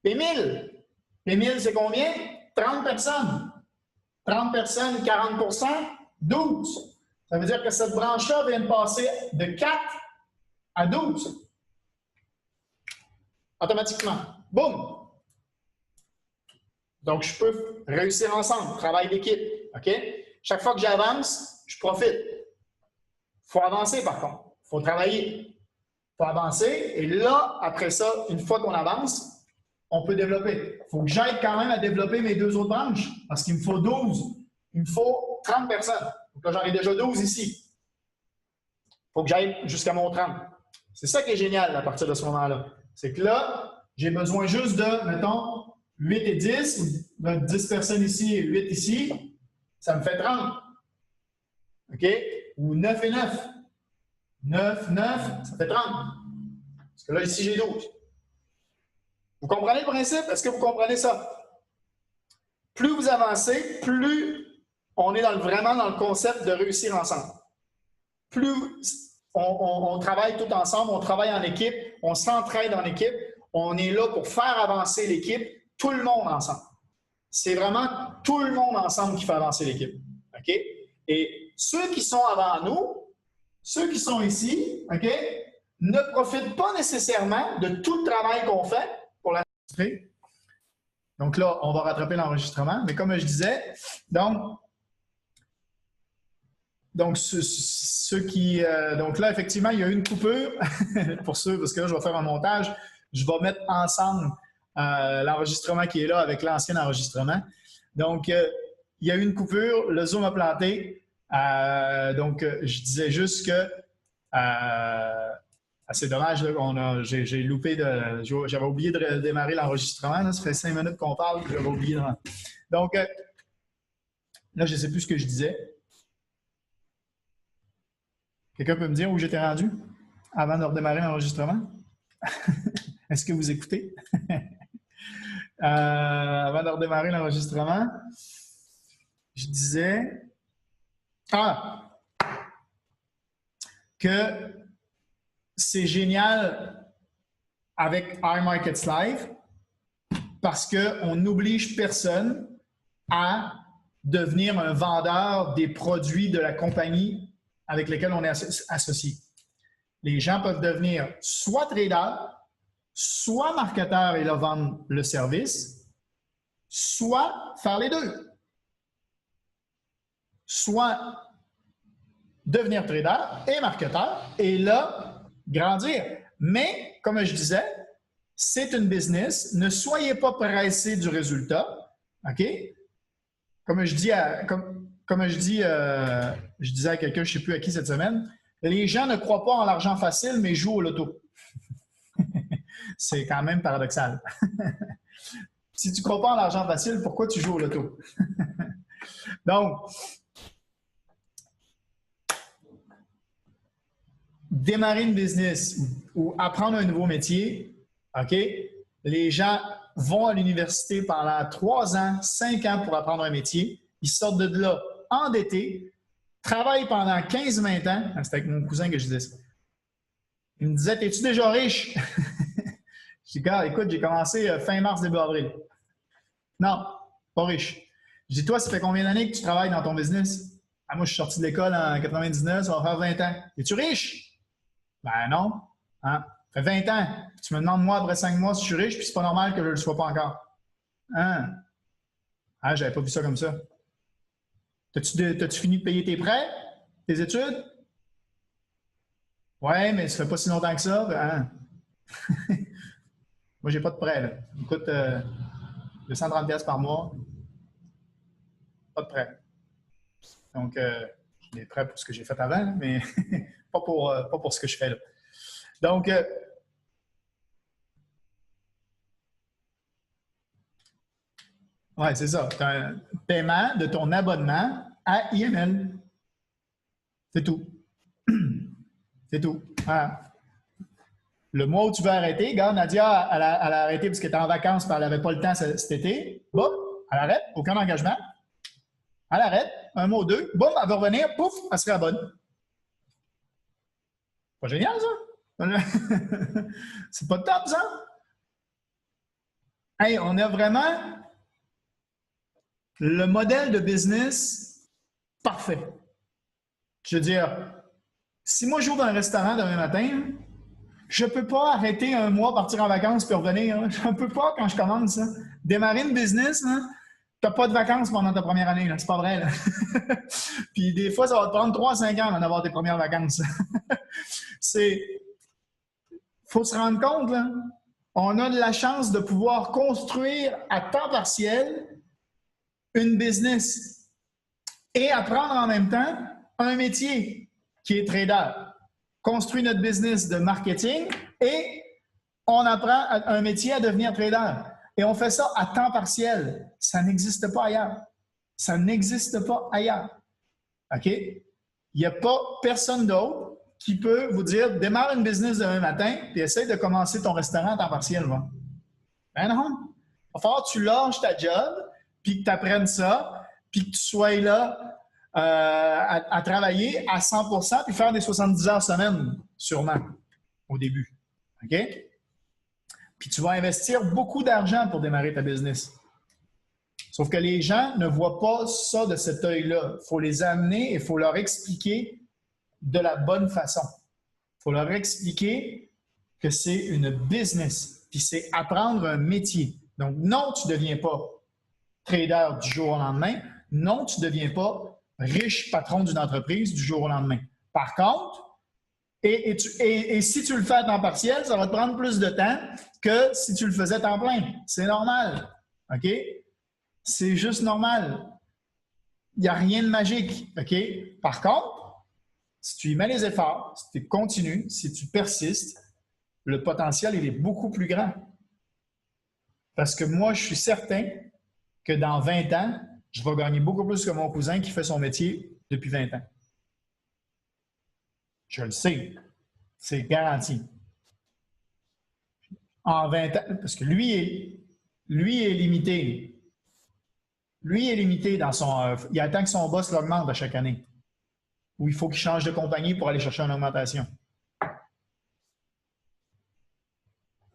P1000. P1000, c'est combien? 30 personnes. 30 personnes, 40%, 12. Ça veut dire que cette branche-là vient de passer de 4 à 12. automatiquement. Boum! Donc, je peux réussir ensemble, travail d'équipe. OK? Chaque fois que j'avance, je profite. Il faut avancer, par contre. Il faut travailler. Il faut avancer. Et là, après ça, une fois qu'on avance, on peut développer. Il faut que j'aide quand même à développer mes 2 autres branches parce qu'il me faut 12. Il me faut 30 personnes. Donc là, j'en ai déjà 12 ici. Il faut que j'aille jusqu'à mon 30. C'est ça qui est génial à partir de ce moment-là. C'est que là, j'ai besoin juste de, mettons, 8 et 10, 10 personnes ici et 8 ici, ça me fait 30. OK? Ou 9 et 9. 9, 9, ça fait 30. Parce que là, ici, j'ai 12. Vous comprenez le principe? Est-ce que vous comprenez ça? Plus vous avancez, plus on est vraiment dans le concept de réussir ensemble. Plus on travaille tout ensemble, on travaille en équipe, on s'entraide en équipe, on est là pour faire avancer l'équipe, tout le monde ensemble. C'est vraiment tout le monde ensemble qui fait avancer l'équipe. OK? Et ceux qui sont avant nous, ceux qui sont ici, OK, ne profitent pas nécessairement de tout le travail qu'on fait pour l'enregistrer. Donc là, on va rattraper l'enregistrement. Mais comme je disais, donc ceux qui... donc là, effectivement, il y a eu une coupure pour ceux, parce que là, je vais faire un montage. Je vais mettre ensemble l'enregistrement qui est là avec l'ancien enregistrement. Donc, il y a eu une coupure, le Zoom a planté. Donc, je disais juste que c'est dommage, j'ai loupé j'avais oublié de démarrer l'enregistrement. Ça fait 5 minutes qu'on parle, j'avais oublié de... Donc, là, je ne sais plus ce que je disais. Quelqu'un peut me dire où j'étais rendu avant de redémarrer l'enregistrement? Est-ce que vous écoutez? Avant de redémarrer l'enregistrement, je disais que c'est génial avec iMarkets Live parce qu'on n'oblige personne à devenir un vendeur des produits de la compagnie avec lesquels on est associé. Les gens peuvent devenir soit traders, soit marketeurs et leur vendre le service, soit faire les deux. Soit devenir trader et marketeur et là, grandir. Mais, comme je disais, c'est une business. Ne soyez pas pressé du résultat. OK? Comme je disais à quelqu'un, je ne sais plus à qui cette semaine, les gens ne croient pas en l'argent facile, mais jouent au loto. C'est quand même paradoxal. Si tu ne crois pas en l'argent facile, pourquoi tu joues au loto? Donc, démarrer une business ou apprendre un nouveau métier, OK? Les gens vont à l'université pendant 3 ans, 5 ans pour apprendre un métier. Ils sortent de là endettés, travaillent pendant 15-20 ans. C'était avec mon cousin que je disais ça. Il me disait, es-tu déjà riche? Je dis, gars, écoute, j'ai commencé fin mars, début avril. Non, pas riche. Je dis, toi, ça fait combien d'années que tu travailles dans ton business? Ah, moi, je suis sorti de l'école en 99, ça va faire 20 ans. Es-tu riche? Ben non. Hein? Ça fait 20 ans. Tu me demandes, moi, après 5 mois, si je suis riche, puis c'est pas normal que je ne le sois pas encore. Hein? Ah, j'avais pas vu ça comme ça. T'as-tu fini de payer tes prêts? Tes études? Ouais, mais ça fait pas si longtemps que ça. Hein? Moi, j'ai pas de prêt, là. Ça me coûte 230$ par mois. Pas de prêt. Donc, j'ai des prêts pour ce que j'ai fait avant, mais pas pour ce que je fais là. Donc, ouais, c'est ça. Tu as un paiement de ton abonnement à IML. C'est tout. C'est tout. Ah. Le mois où tu veux arrêter, regarde, Nadia, elle a arrêté parce qu'elle était en vacances et elle n'avait pas le temps cet été. Boum, elle arrête, aucun engagement. Elle arrête, un mois ou deux, boum, elle va revenir, pouf, elle se réabonne. Pas génial, ça? C'est pas top, ça? Hey, on a vraiment le modèle de business parfait. Je veux dire, si moi j'ouvre un restaurant demain matin, Je peux pas arrêter un mois, partir en vacances puis revenir. Hein. Je peux pas quand je commence. Hein. Démarrer une business, hein, tu n'as pas de vacances pendant ta première année. C'est pas vrai. Là. Puis des fois, ça va te prendre 3 à 5 ans avant d'avoir tes premières vacances. Faut se rendre compte, là. On a de la chance de pouvoir construire à temps partiel une business et apprendre en même temps un métier qui est trader. Construire notre business de marketing et on apprend un métier à devenir trader. Et on fait ça à temps partiel. Ça n'existe pas ailleurs. Ça n'existe pas ailleurs. OK? Il n'y a pas personne d'autre qui peut vous dire démarre une business demain matin et essaye de commencer ton restaurant à temps partiel. Va. Ben non. Il va falloir que tu lâches ta job, puis que tu apprennes ça, puis que tu sois là à travailler à 100% puis faire des 70 heures semaine, sûrement, au début. OK? Puis tu vas investir beaucoup d'argent pour démarrer ta business. Sauf que les gens ne voient pas ça de cet œil-là. Il faut les amener et il faut leur expliquer de la bonne façon. Il faut leur expliquer que c'est une business, puis c'est apprendre un métier. Donc, non, tu ne deviens pas trader du jour au lendemain. Non, tu ne deviens pas riche patron d'une entreprise du jour au lendemain. Par contre, et si tu le fais à temps partiel, ça va te prendre plus de temps que si tu le faisais à temps plein. C'est normal. OK? C'est juste normal. Il n'y a rien de magique. OK? Par contre, si tu y mets les efforts, si tu continues, si tu persistes, le potentiel, il est beaucoup plus grand. Parce que moi, je suis certain que dans 20 ans, je vais gagner beaucoup plus que mon cousin qui fait son métier depuis 20 ans. Je le sais. C'est garanti. En 20 ans, parce que lui est limité. Lui est limité dans son... il attend que son boss l'augmente à chaque année. Ou il faut qu'il change de compagnie pour aller chercher une augmentation.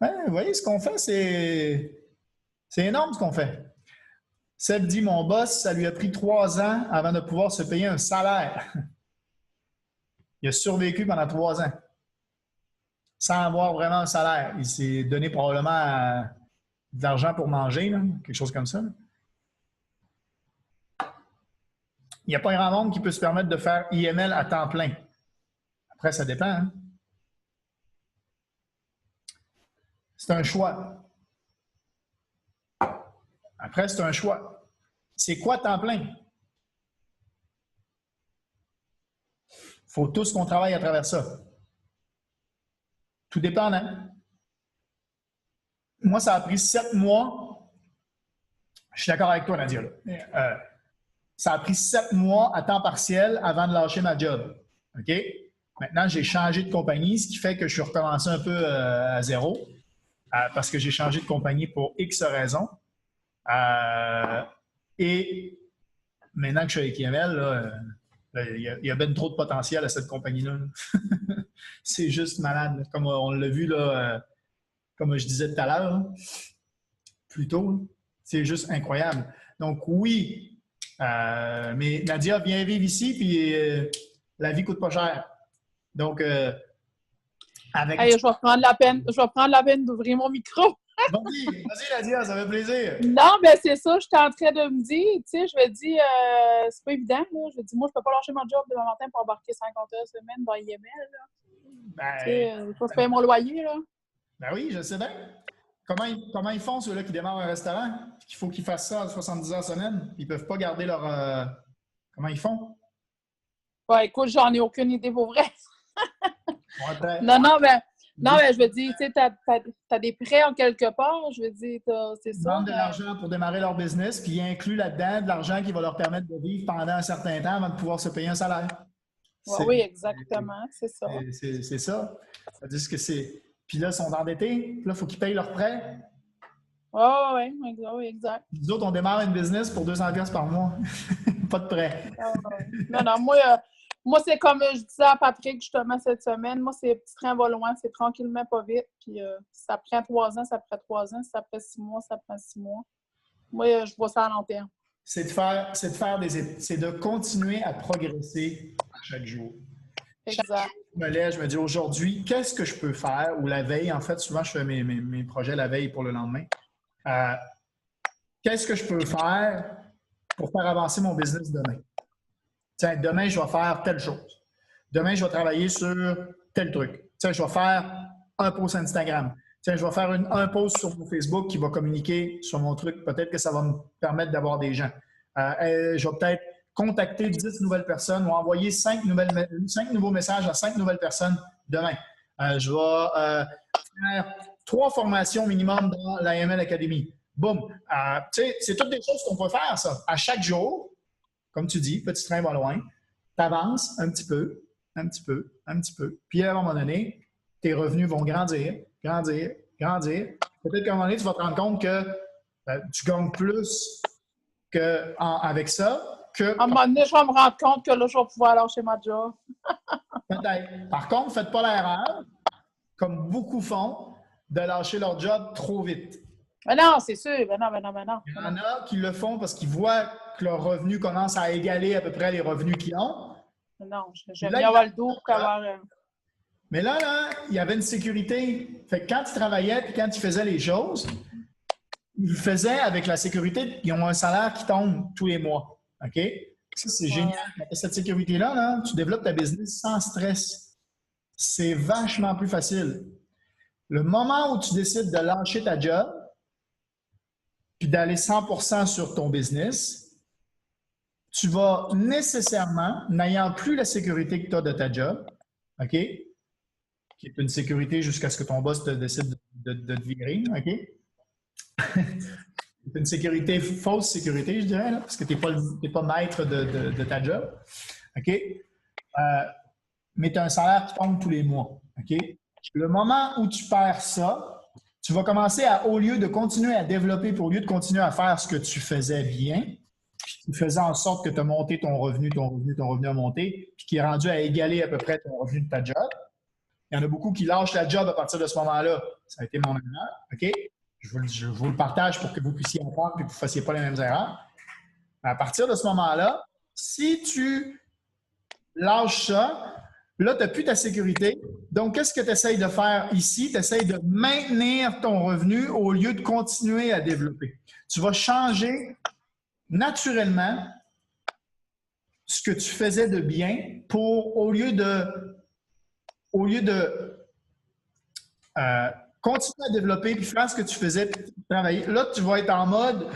Ouais, vous voyez, ce qu'on fait, c'est énorme ce qu'on fait. Seb dit, mon boss, ça lui a pris 3 ans avant de pouvoir se payer un salaire. Il a survécu pendant 3 ans sans avoir vraiment un salaire. Il s'est donné probablement de l'argent pour manger, là, quelque chose comme ça. Là. Il n'y a pas grand monde qui peut se permettre de faire IML à temps plein. Après, ça dépend. Hein? C'est un choix. Après, c'est un choix. C'est quoi temps plein? Il faut tous qu'on travaille à travers ça. Tout dépendant. Moi, ça a pris 7 mois. Je suis d'accord avec toi, Nadia. Là. Ça a pris 7 mois à temps partiel avant de lâcher ma job. OK? Maintenant, j'ai changé de compagnie, ce qui fait que je suis recommencé un peu à zéro parce que j'ai changé de compagnie pour X raisons. Et maintenant que je suis avec IML, il y a bien trop de potentiel à cette compagnie-là. C'est juste malade. Comme on l'a vu, là, comme je disais tout à l'heure, plus tôt, c'est juste incroyable. Donc oui, mais Nadia, viens vivre ici, puis la vie ne coûte pas cher. Donc, avec... Hey, je vais prendre la peine d'ouvrir mon micro. Vas-y, Nadia, ça fait plaisir. Non, mais c'est ça, j'étais en train de me dire, tu sais, je me dis, c'est pas évident, là. Je me dis, moi, je peux pas lâcher mon job demain matin pour embarquer 50 heures semaine dans IML, là. Tu sais, je peux payer mon loyer, là. Ben oui, je sais bien. Comment ils font, ceux-là qui démarrent un restaurant? Il faut qu'ils fassent ça à 70 heures semaine. Ils peuvent pas garder leur... Comment ils font? Ouais, écoute, j'en ai aucune idée pour vrai. Non, mais je veux dire, tu sais, t'as des prêts en quelque part, je veux dire, c'est ça. Ils demandent de l'argent pour démarrer leur business, puis ils incluent là-dedans de l'argent qui va leur permettre de vivre pendant un certain temps avant de pouvoir se payer un salaire. Ouais, oui, exactement, c'est ça. C'est ça. C'est-à-dire que c'est... Puis là, ils sont endettés, puis là, il faut qu'ils payent leurs prêts. Oui, exact. Nous autres, on démarre une business pour 200$ par mois. Pas de prêt. Non, moi, c'est comme je disais à Patrick justement cette semaine, moi, c'est petit train va loin, c'est tranquillement, pas vite. Puis ça prend 3 ans, ça prend 3 ans. Si ça prend 6 mois, ça prend 6 mois. Moi, je vois ça à long terme. C'est de continuer à progresser chaque jour. Exact. je me lève, je me dis aujourd'hui, qu'est-ce que je peux faire? Ou la veille, en fait, souvent, je fais mes projets la veille pour le lendemain. Qu'est-ce que je peux faire pour faire avancer mon business demain? Tiens, demain, je vais faire telle chose. Demain, je vais travailler sur tel truc. Tiens, je vais faire un post Instagram. Tiens, je vais faire un post sur mon Facebook qui va communiquer sur mon truc. Peut-être que ça va me permettre d'avoir des gens. Je vais peut-être contacter 10 nouvelles personnes ou envoyer 5 nouveaux messages à 5 nouvelles personnes demain. Je vais faire 3 formations minimum dans l'AML Academy. Boum! Tu sais, c'est toutes des choses qu'on peut faire, ça. À chaque jour, comme tu dis, petit train va loin, tu avances un petit peu, un petit peu, un petit peu. Puis à un moment donné, tes revenus vont grandir, grandir, grandir. Peut-être qu'à un moment donné, tu vas te rendre compte que tu gagnes plus avec ça que... À un moment donné, je vais me rendre compte que là, je vais pouvoir lâcher ma job. Peut-être. Par contre, faites pas l'erreur, comme beaucoup font, de lâcher leur job trop vite. Mais non, c'est sûr. Mais non. Il y en a qui le font parce qu'ils voient que leur revenu commence à égaler à peu près les revenus qu'ils ont. Non, j'aime bien avoir le dos pour avoir... Mais là, il y avait une sécurité. Fait que quand ils travaillaient et quand ils faisaient les choses, ils faisaient avec la sécurité, ils ont un salaire qui tombe tous les mois. OK? Ça, c'est génial. Cette sécurité-là, tu développes ta business sans stress. C'est vachement plus facile. Le moment où tu décides de lâcher ta job puis d'aller 100% sur ton business, tu vas nécessairement, n'ayant plus la sécurité que tu as de ta job, OK? Qui est une sécurité jusqu'à ce que ton boss décide de te virer, OK? C'est une sécurité, fausse sécurité, je dirais, là, parce que tu n'es pas maître de ta job, OK? Mais tu as un salaire qui tombe tous les mois, OK? Le moment où tu perds ça, tu vas commencer au lieu de continuer à développer, au lieu de continuer à faire ce que tu faisais bien, qui faisait en sorte que tu as monté ton revenu a monté, puis qui est rendu à égaler à peu près ton revenu de ta job. Il y en a beaucoup qui lâchent la job à partir de ce moment-là. Ça a été mon erreur, OK? Je vous le partage pour que vous puissiez apprendre et que vous ne fassiez pas les mêmes erreurs. À partir de ce moment-là, si tu lâches ça, là, tu n'as plus ta sécurité. Donc, qu'est-ce que tu essayes de faire ici? Tu essayes de maintenir ton revenu au lieu de continuer à développer. Tu vas changer naturellement ce que tu faisais de bien pour, au lieu de continuer à développer puis faire ce que tu faisais, travailler. Là, tu vas être en mode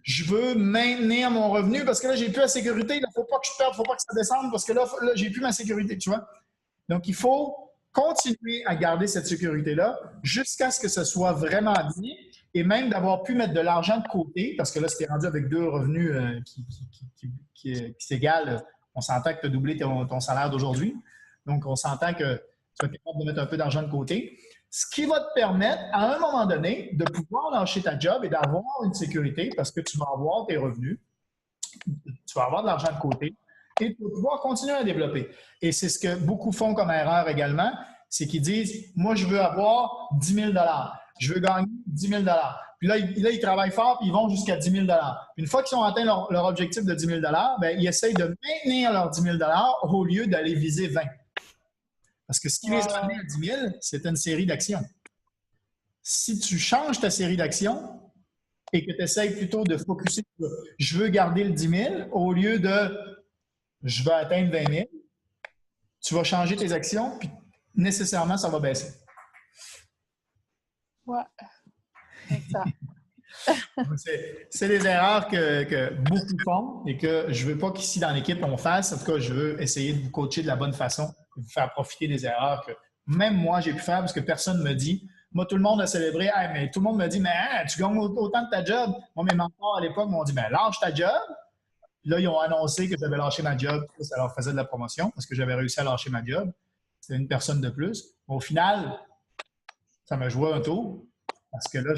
je veux maintenir mon revenu parce que là, j'ai plus la sécurité. Il ne faut pas que je perde, il ne faut pas que ça descende parce que là j'ai plus ma sécurité, tu vois. Donc, il faut continuer à garder cette sécurité-là jusqu'à ce que ce soit vraiment bien et même d'avoir pu mettre de l'argent de côté parce que là, c'était rendu avec 2 revenus qui s'égalent. On s'entend que tu as doublé ton salaire d'aujourd'hui. Donc, on s'entend que tu vas être capable de mettre un peu d'argent de côté. Ce qui va te permettre, à un moment donné, de pouvoir lâcher ta job et d'avoir une sécurité parce que tu vas avoir tes revenus, tu vas avoir de l'argent de côté et tu vas pouvoir continuer à développer. Et c'est ce que beaucoup font comme erreur également, c'est qu'ils disent « Moi, je veux avoir 10 000 $. Je veux gagner 10 000 $. Puis là, ils travaillent fort puis ils vont jusqu'à 10 000 $. Une fois qu'ils ont atteint leur objectif de 10 000 $, bien, ils essayent de maintenir leurs 10 000 $ au lieu d'aller viser 20. Parce que ce qui les a amenés à 10 000, c'est une série d'actions. Si tu changes ta série d'actions et que tu essayes plutôt de focusser sur « je veux garder le 10 000 » au lieu de « je veux atteindre 20 000 », tu vas changer tes actions puis nécessairement, ça va baisser. Ouais, exact. C'est des erreurs que beaucoup font et que je ne veux pas qu'ici dans l'équipe on fasse. En tout cas, je veux essayer de vous coacher de la bonne façon, de vous faire profiter des erreurs que même moi j'ai pu faire parce que personne ne me dit. Moi, tout le monde a célébré, hey, mais tout le monde me dit, mais hein, tu gagnes autant de ta job. Moi, mes mentors à l'époque m'ont dit, ben lâche ta job. Puis là, ils ont annoncé que j'avais lâché ma job. Ça leur faisait de la promotion parce que j'avais réussi à lâcher ma job. C'était une personne de plus. Au final, ça m'a joué un tour. Parce que là,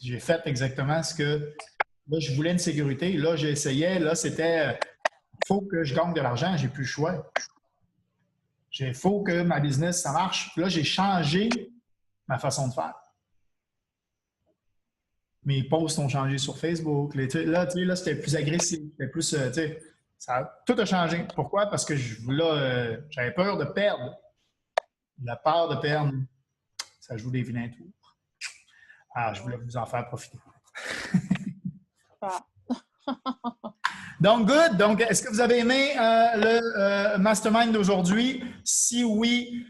j'ai fait exactement ce que... Là, je voulais une sécurité. Là, j'essayais. Là, c'était... Il faut que je gagne de l'argent. J'ai plus le choix. Il faut que ma business, ça marche. Là, j'ai changé ma façon de faire. Mes posts ont changé sur Facebook. Là, c'était plus agressif. C'était plus... tout a changé. Pourquoi? Parce que là, j'avais peur de perdre. La peur de perdre, ça joue des vilains tours. Ah, je voulais vous en faire profiter. Ah. Donc, good. Donc, est-ce que vous avez aimé le mastermind d'aujourd'hui? Si oui,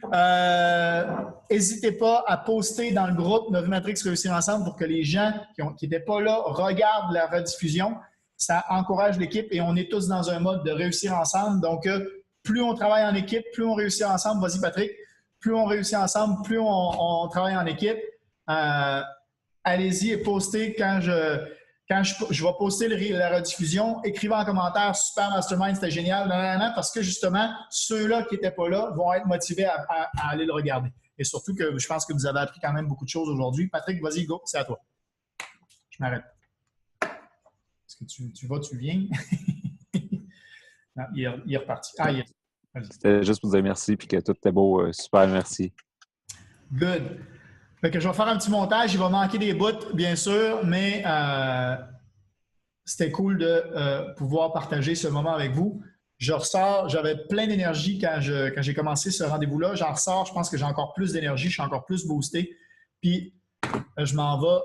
n'hésitez pas à poster dans le groupe de Matrix Réussir Ensemble pour que les gens qui n'étaient pas là regardent la rediffusion. Ça encourage l'équipe et on est tous dans un mode de réussir ensemble. Donc, plus on travaille en équipe, plus on réussit ensemble. Vas-y, Patrick. Plus on réussit ensemble, plus on travaille en équipe. Allez-y et postez quand je vais poster la rediffusion. Écrivez en commentaire « Super Mastermind, c'était génial », parce que justement, ceux-là qui n'étaient pas là vont être motivés à aller le regarder. Et surtout que je pense que vous avez appris quand même beaucoup de choses aujourd'hui. Patrick, vas-y, go, c'est à toi. Je m'arrête. Est-ce que tu vas, tu viens? Non, il est reparti. Ah, il est... C'était juste pour dire merci et que tout était beau. Super, merci. Good. Fait que je vais faire un petit montage. Il va manquer des bouts, bien sûr, mais c'était cool de pouvoir partager ce moment avec vous. Je ressors, j'avais plein d'énergie quand j'ai commencé ce rendez-vous-là. J'en ressors, je pense que j'ai encore plus d'énergie, je suis encore plus boosté. Puis, je m'en vais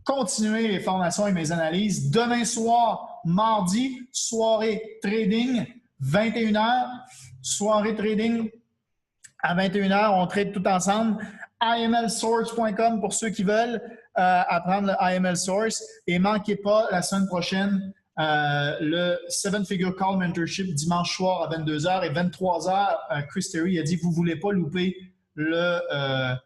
continuer les formations et mes analyses. Demain soir, mardi, soirée trading, 21h. Soirée trading à 21h. On trade tout ensemble. IMLSource.com pour ceux qui veulent apprendre le IML Source. Et ne manquez pas la semaine prochaine le 7-Figure Call Mentorship dimanche soir à 22h et 23h. Chris Terry a dit vous ne voulez pas louper le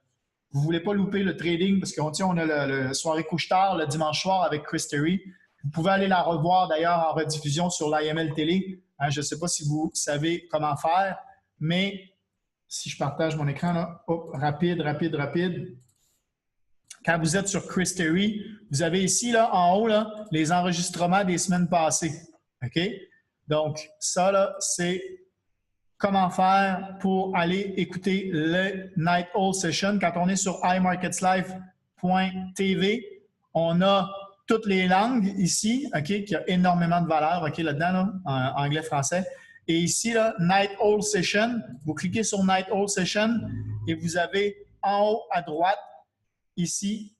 trading parce qu'on a le soirée couche-tard le dimanche soir avec Chris Terry. Vous pouvez aller la revoir d'ailleurs en rediffusion sur l'IML Télé. Je ne sais pas si vous savez comment faire, mais si je partage mon écran, là, rapide. Quand vous êtes sur Chris Terry, vous avez ici, là, en haut, là, les enregistrements des semaines passées. OK? Donc, ça, là, c'est comment faire pour aller écouter le Night Owl Session. Quand on est sur imarketslife.tv, on a toutes les langues ici, OK, qui a énormément de valeur, OK, là-dedans, là, en anglais, français. Et ici, là, Night Owl Session, vous cliquez sur Night Owl Session et vous avez en haut à droite, ici,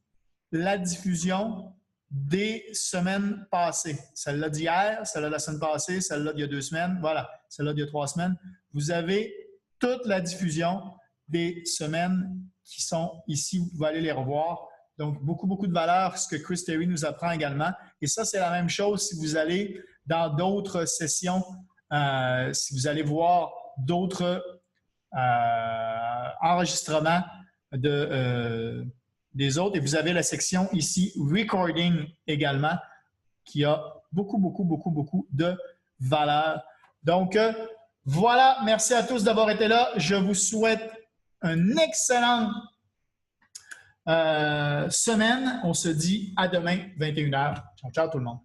la diffusion des semaines passées. Celle-là d'hier, celle-là de la semaine passée, celle-là d'il y a 2 semaines, voilà, celle-là d'il y a 3 semaines. Vous avez toute la diffusion des semaines qui sont ici. Vous pouvez aller les revoir. Donc, beaucoup de valeur, ce que Chris Terry nous apprend également. Et ça, c'est la même chose si vous allez dans d'autres sessions, si vous allez voir d'autres enregistrements des autres. Et vous avez la section ici, Recording également, qui a beaucoup de valeur. Donc, voilà. Merci à tous d'avoir été là. Je vous souhaite une excellente semaine. On se dit à demain, 21h. Ciao tout le monde.